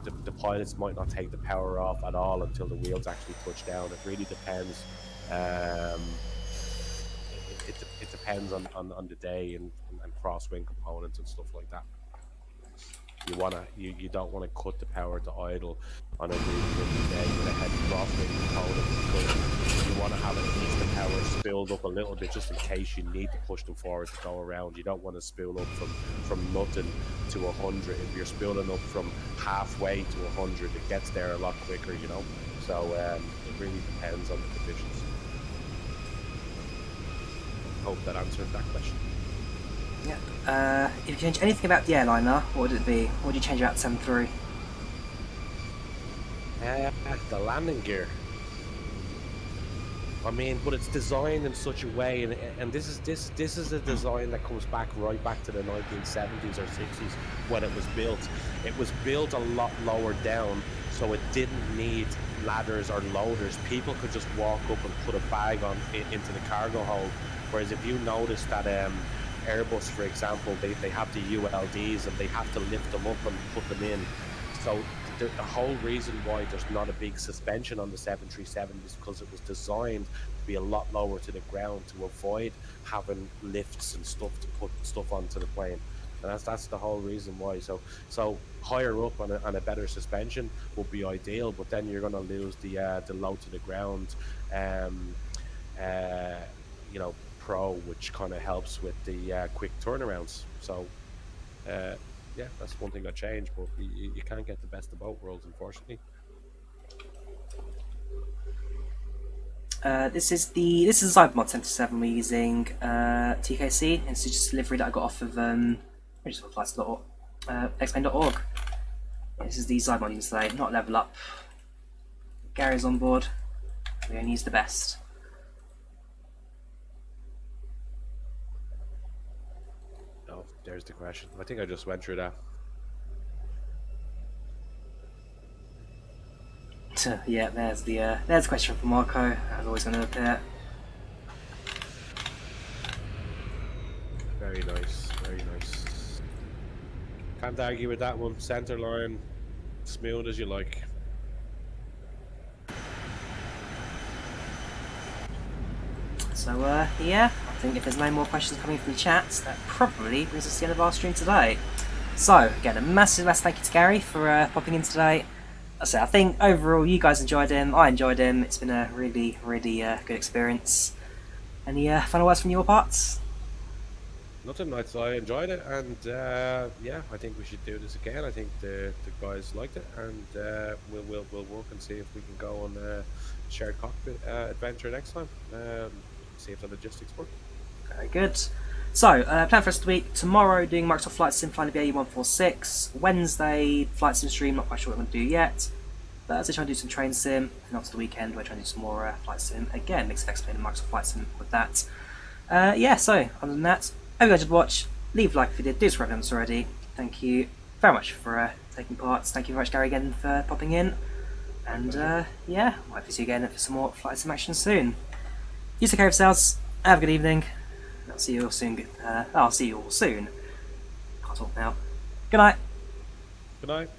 the pilots might not take the power off at all until the wheels actually touch down. It really depends. It depends on the day and crosswind components and stuff like that. You don't want to cut the power to idle on a really windy day with a heavy crosswind component, because you want to have at least the power spilled up a little bit just in case you need to push them forward to go around. You don't want to spill up from nothing to 100. If you're spilling up from halfway to 100, it gets there a lot quicker, you know. So it really depends on the conditions. Hope that answered that question. Yeah. If you change anything about the airliner, what would it be? What would you change about 7.3? The landing gear. I mean, but it's designed in such a way, and this is a design that comes right back to the 1970s or 60s when it was built. It was built a lot lower down, so it didn't need ladders or loaders. People could just walk up and put a bag into the cargo hold. Whereas if you notice that Airbus, for example, they have the ULDs and they have to lift them up and put them in. So the whole reason why there's not a big suspension on the 737 is because it was designed to be a lot lower to the ground to avoid having lifts and stuff to put stuff onto the plane. And that's the whole reason why. So higher up on a better suspension would be ideal, but then you're going to lose the low to the ground, Pro, which kind of helps with the quick turnarounds. So yeah, that's one thing that changed, but you can't get the best of both worlds, unfortunately. This is the Zibomod 77 we're using TKC. It's just a delivery that I got off of xplain.org. This is the Zibomod you can say, not level up. Gary's on board. We only use the best. There's the question. I think I just went through that. Yeah, there's the question from Marco. I was always going to look at. Very nice, very nice. Can't argue with that one. Center line, smooth as you like. So yeah, I think if there's no more questions coming from the chat, that probably brings us to the end of our stream today. So again, a massive thank you to Gary for popping in today. I think overall you guys enjoyed him, I enjoyed him. It's been a really good experience. Any final words from your parts? Nothing. I enjoyed it, and yeah, I think we should do this again. I think the guys liked it, and we'll work and see if we can go on a shared cockpit adventure next time. See if the logistics work. Very good. So, plan for the rest of the week. Tomorrow doing Microsoft Flight Sim Flying the BAE-146. Wednesday, Flight Sim stream, not quite sure what I'm going to do yet. Thursday, trying to do some train sim. And after the weekend, we're trying to do some more Flight Sim. Again, mix of XP and Microsoft Flight Sim with that. Yeah, so, other than that, hope you guys did watch. Leave a like if you did. Do subscribe if you haven't already. Thank you very much for taking part. Thank you very much, Gary, again, for popping in. And yeah, might see you again for some more Flight Sim action soon. You take care of yourselves. Have a good evening. I'll see you all soon. I'll see you all soon. Can't talk now. Good night. Good night.